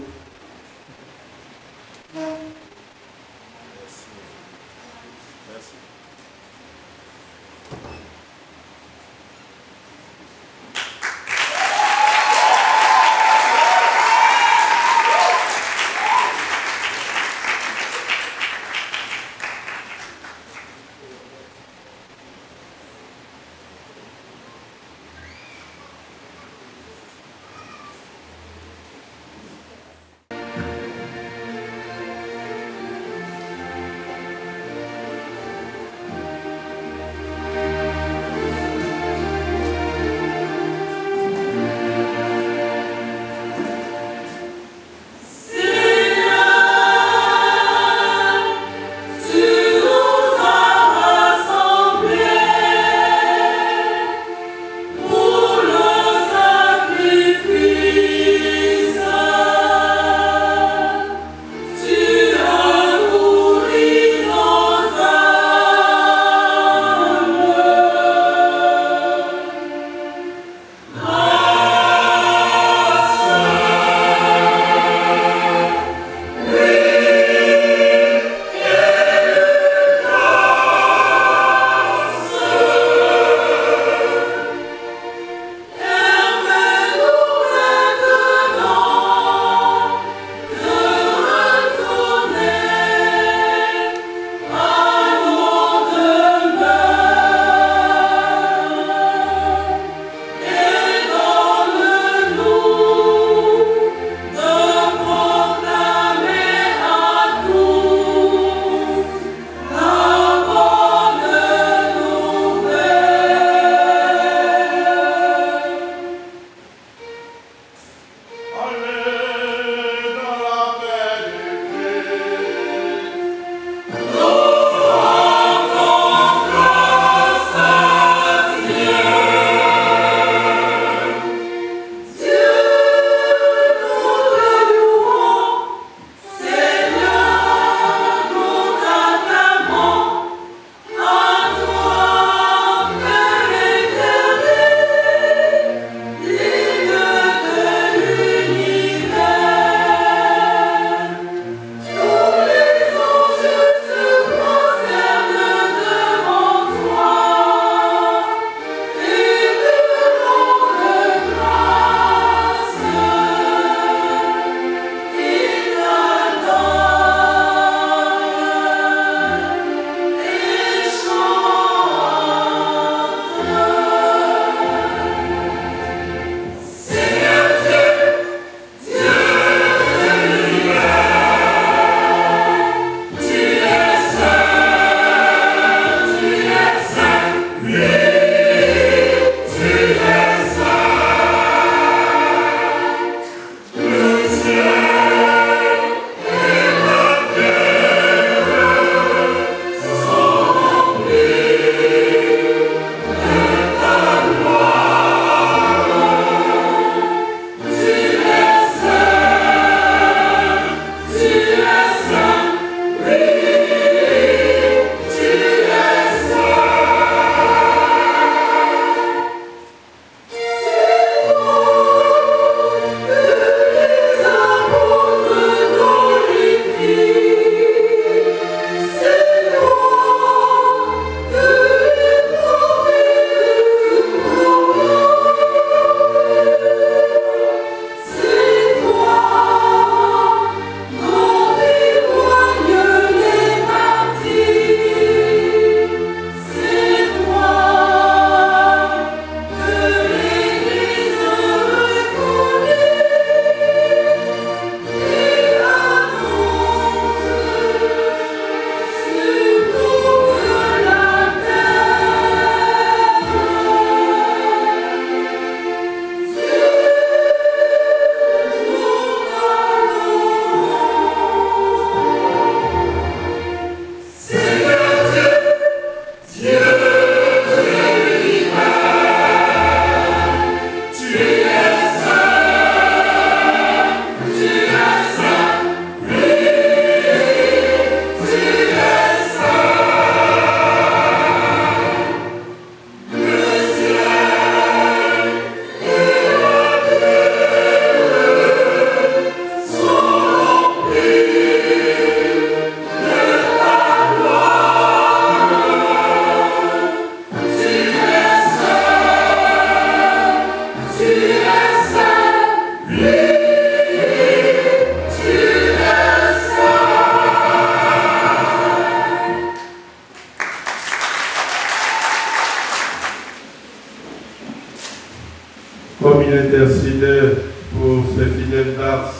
comme il intercédait pour ses fidèles d'Ars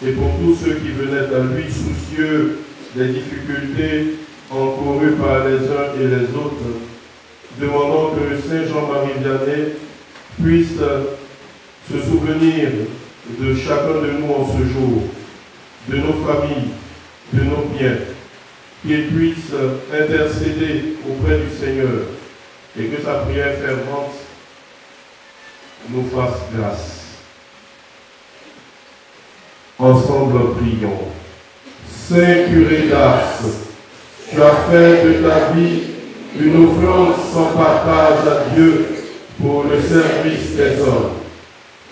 et pour tous ceux qui venaient à lui soucieux des difficultés encourues par les uns et les autres, demandons que Saint Jean-Marie Vianney puisse se souvenir de chacun de nous en ce jour, de nos familles, de nos biens, qu'il puisse intercéder auprès du Seigneur et que sa prière fervente nous fasse grâce. Ensemble, prions. Saint curé d'Ars, tu as fait de ta vie une offrande sans partage à Dieu pour le service des hommes.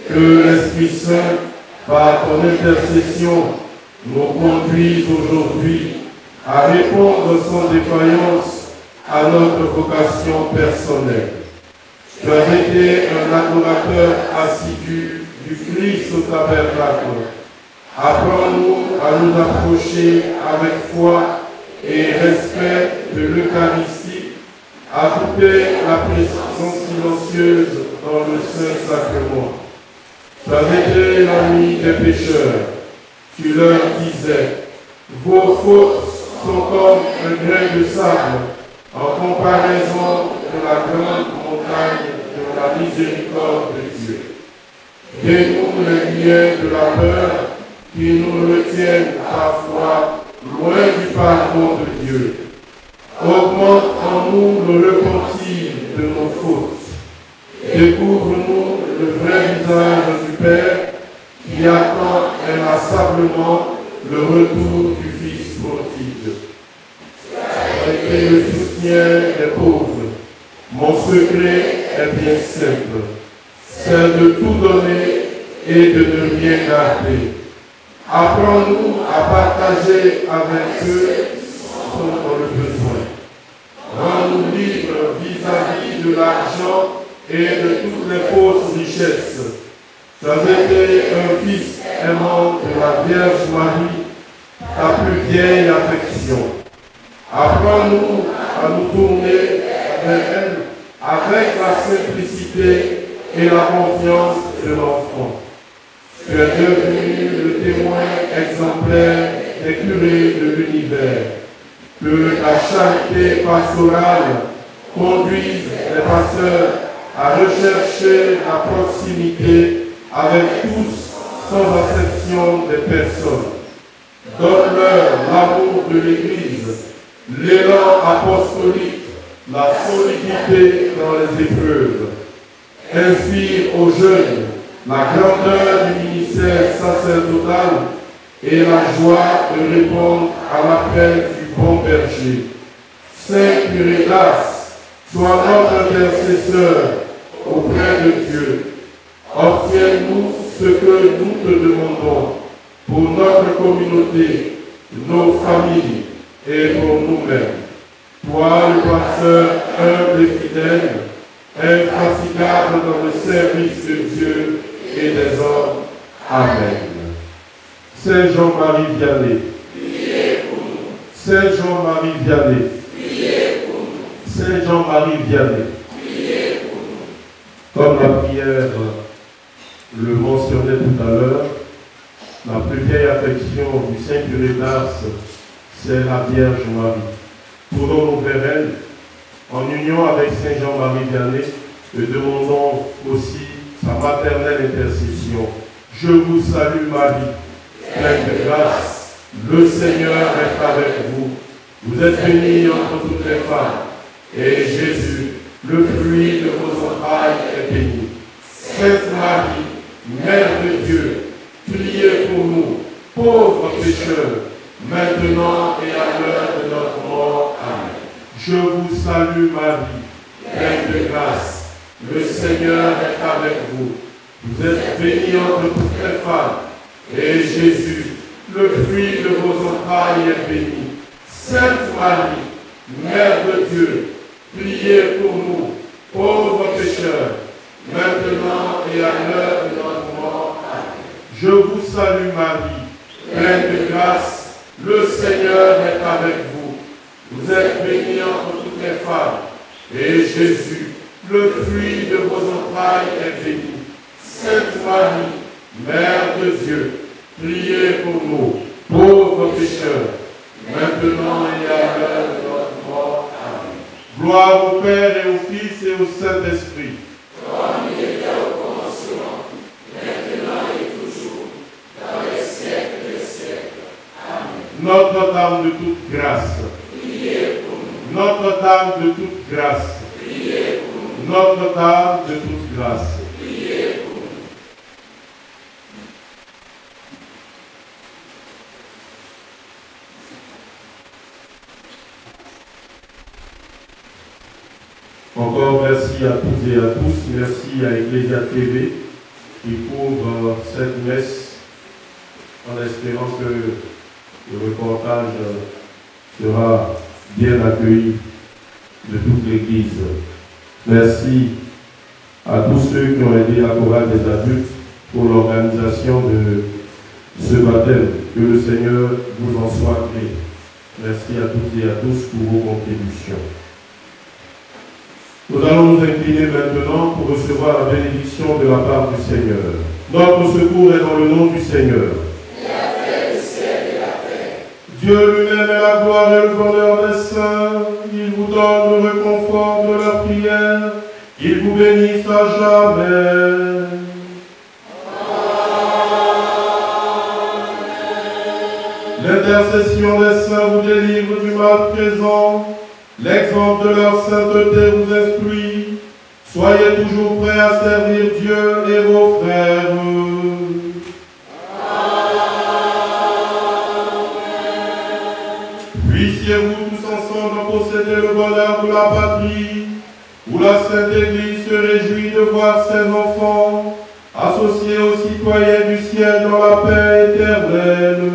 Que l'Esprit Saint, par ton intercession, nous conduise aujourd'hui à répondre sans défaillance à notre vocation personnelle. Tu as été un adorateur assidu du Christ au tabernacle. Apprends-nous à nous approcher avec foi et respect de l'Eucharistie, à goûter la présence silencieuse dans le Saint-Sacrement. Tu as été l'ami des pécheurs. Tu leur disais, vos fautes sont comme un grain de sable en comparaison de la grande montagne de la miséricorde de Dieu. Dénoue les liens de la peur qui nous retiennent parfois loin du pardon de Dieu. Augmente en nous le repentir de nos fautes. Découvre-nous le vrai visage du Père qui attend inlassablement le retour du Fils prodigue. Et le soutien des pauvres. Mon secret est bien simple, c'est de tout donner et de ne rien garder. Apprends-nous à partager avec eux qui sont dans le besoin. Rends-nous libres vis-à-vis de l'argent et de toutes les fausses richesses. Tu as été un fils aimant de la Vierge Marie, ta plus vieille affection. Apprends-nous à nous tourner vers elle avec la simplicité et la confiance de l'enfant. Tu es devenu le témoin exemplaire des curés de l'univers. Que la charité pastorale conduise les pasteurs à rechercher la proximité avec tous sans exception des personnes. Donne-leur l'amour de l'Église, l'élan apostolique, la solidité dans les épreuves. Inspire aux jeunes la grandeur du ministère sacerdotal et la joie de répondre à l'appel du bon berger. Saint curé d'Ars, sois notre intercesseur auprès de Dieu. Obtiens-nous ce que nous te demandons pour notre communauté, nos familles et pour nous-mêmes. Toi, le pasteur humble et fidèle, infatigable dans le service de Dieu et des hommes. Amen. Saint Jean-Marie Vianney, priez pour nous. Saint Jean-Marie Vianney, priez pour nous. Saint Jean-Marie Vianney, priez pour nous. Comme la prière le mentionnait tout à l'heure, la plus vieille affection du Saint curé d'Ars, c'est la Vierge Marie. Tournons-nous vers elle, en union avec Saint Jean-Marie Vianney, et demandons aussi sa maternelle intercession. Je vous salue Marie, pleine de grâce, le Seigneur est avec vous. Vous êtes bénie entre toutes les femmes, et Jésus, le fruit de vos entrailles, est béni. Sainte Marie, Mère de Dieu, priez pour nous, pauvres pécheurs, maintenant et à l'heure de notre mort. Amen. Je vous salue Marie, pleine de grâce, le Seigneur est avec vous. Vous êtes bénie entre toutes les femmes, et Jésus, le fruit de vos entrailles, est béni. Sainte Marie, Mère de Dieu, priez pour nous, pauvres pécheurs, maintenant et à l'heure de notre mort. Amen. Je vous salue Marie, pleine de grâce, le Seigneur est avec vous. Vous êtes bénie entre toutes les femmes, et Jésus, le fruit de vos entrailles est béni. Sainte Marie, Mère de Dieu, priez pour nous, pauvres pécheurs, maintenant et à l'heure de notre mort. Amen. Gloire au Père et au Fils et au Saint-Esprit. Comme il était au commencement, maintenant et toujours, dans les siècles des siècles. Amen. Notre-Dame de toute grâce, Priez pour nous. Notre-Dame de toute grâce, Priez pour nous. Notre-Dame de toute grâce. Priez pour nous. Encore merci à toutes et à tous. Merci à Ecclesia TV qui couvre cette messe en espérant que le reportage sera bien accueilli de toute l'Église. Merci à tous ceux qui ont aidé la chorale des adultes pour l'organisation de ce baptême. Que le Seigneur vous en soit gré. Merci à toutes et à tous pour vos contributions. Nous allons nous incliner maintenant pour recevoir la bénédiction de la part du Seigneur. Notre secours est dans le nom du Seigneur. Il a fait le ciel et la terre. Dieu lui-même est la gloire et le bonheur des saints. Il vous donne le réconfort de leur prière. Il vous bénisse à jamais. L'intercession des saints vous délivre du mal présent. L'exemple de leur sainteté vous instruit. Soyez toujours prêts à servir Dieu et vos frères. Puissiez-vous tous ensemble posséder le bonheur de la patrie, où la Sainte Église se réjouit de voir ses enfants associés aux citoyens du ciel dans la paix éternelle.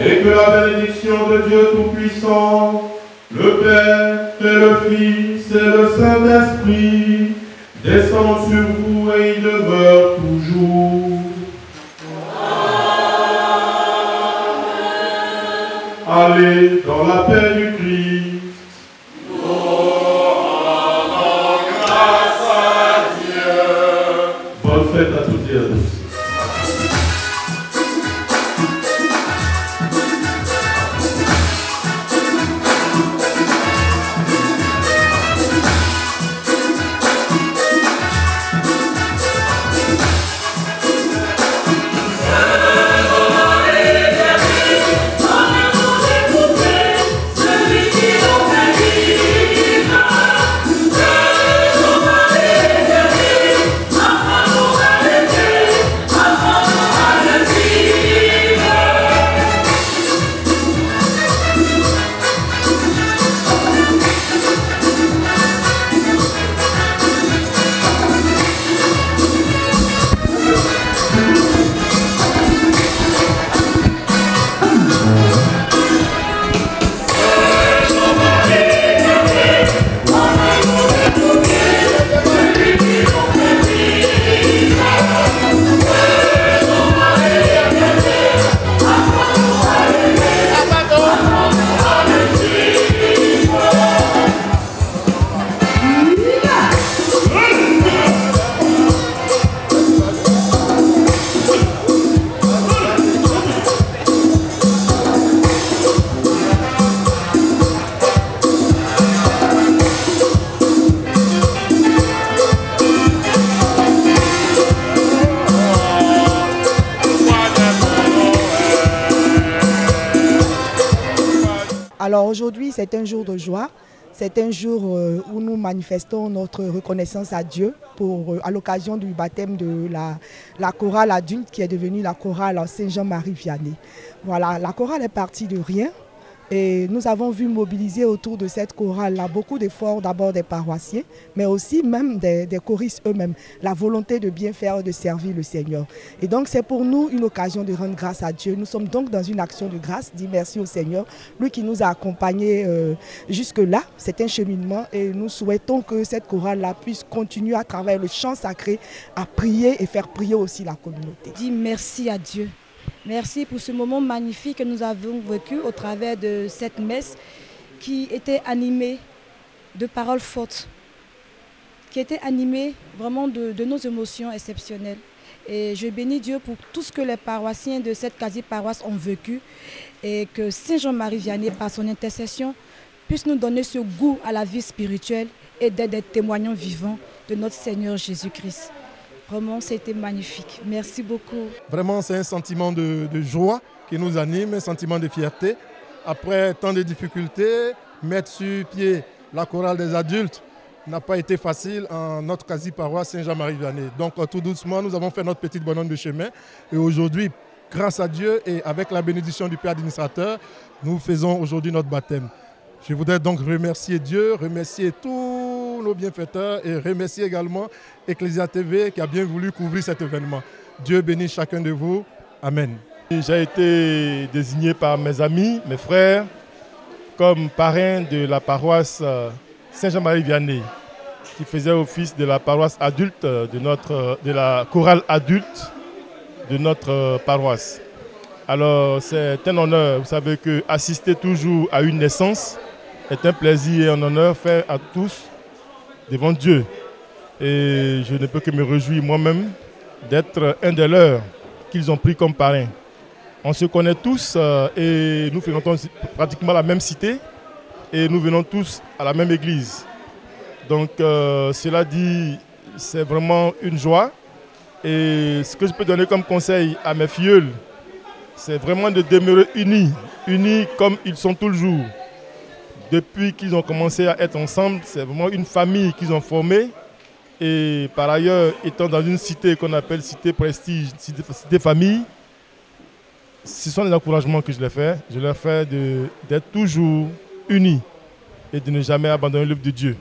Et que la bénédiction de Dieu Tout-Puissant, le Père et le Fils et le Saint-Esprit descendent sur vous et y demeurent toujours. Allez dans la paix du Christ. Nous rendons grâce à Dieu. Bonne fête à toutes et à tous. Alors aujourd'hui, c'est un jour de joie. C'est un jour où nous manifestons notre reconnaissance à Dieu à l'occasion du baptême de la chorale adulte qui est devenue la chorale Saint-Jean-Marie Vianney. Voilà, la chorale est partie de rien. Et nous avons vu mobiliser autour de cette chorale-là beaucoup d'efforts, d'abord des paroissiens, mais aussi même des choristes eux-mêmes, la volonté de bien faire, de servir le Seigneur. Et donc c'est pour nous une occasion de rendre grâce à Dieu. Nous sommes donc dans une action de grâce, dit merci au Seigneur, lui qui nous a accompagnés jusque-là. C'est un cheminement et nous souhaitons que cette chorale-là puisse continuer à travers le chant sacré à prier et faire prier aussi la communauté. Dis merci à Dieu. Merci pour ce moment magnifique que nous avons vécu au travers de cette messe qui était animé de paroles fortes, qui était animé vraiment de nos émotions exceptionnelles. Et je bénis Dieu pour tout ce que les paroissiens de cette quasi-paroisse ont vécu et que Saint Jean-Marie Vianney, par son intercession, puisse nous donner ce goût à la vie spirituelle et d'être des témoignants vivants de notre Seigneur Jésus-Christ. Vraiment, c'était magnifique. Merci beaucoup. Vraiment, c'est un sentiment de joie qui nous anime, un sentiment de fierté. Après tant de difficultés, mettre sur pied la chorale des adultes n'a pas été facile en notre quasi-paroisse Saint-Jean-Marie Vianney. Donc tout doucement, nous avons fait notre petite bonhomme de chemin. Et aujourd'hui, grâce à Dieu et avec la bénédiction du Père administrateur, nous faisons aujourd'hui notre baptême. Je voudrais donc remercier Dieu, remercier tous nos bienfaiteurs et remercier également Ecclesia TV qui a bien voulu couvrir cet événement. Dieu bénisse chacun de vous. Amen. J'ai été désigné par mes amis, mes frères, comme parrain de la paroisse Saint-Jean-Marie Vianney, qui faisait office de la paroisse adulte, de la chorale adulte de notre paroisse. Alors c'est un honneur, vous savez que assister toujours à une naissance est un plaisir et un honneur fait à tous devant Dieu. Et je ne peux que me réjouir moi-même d'être un des leurs qu'ils ont pris comme parrain. On se connaît tous et nous fréquentons pratiquement la même cité et nous venons tous à la même église. Donc cela dit, c'est vraiment une joie. Et ce que je peux donner comme conseil à mes filleuls, c'est vraiment de demeurer unis, unis comme ils sont toujours. Depuis qu'ils ont commencé à être ensemble, c'est vraiment une famille qu'ils ont formée. Et par ailleurs, étant dans une cité qu'on appelle cité prestige, cité famille, ce sont les encouragements que je leur fais. Je leur fais d'être toujours unis et de ne jamais abandonner l'œuvre de Dieu.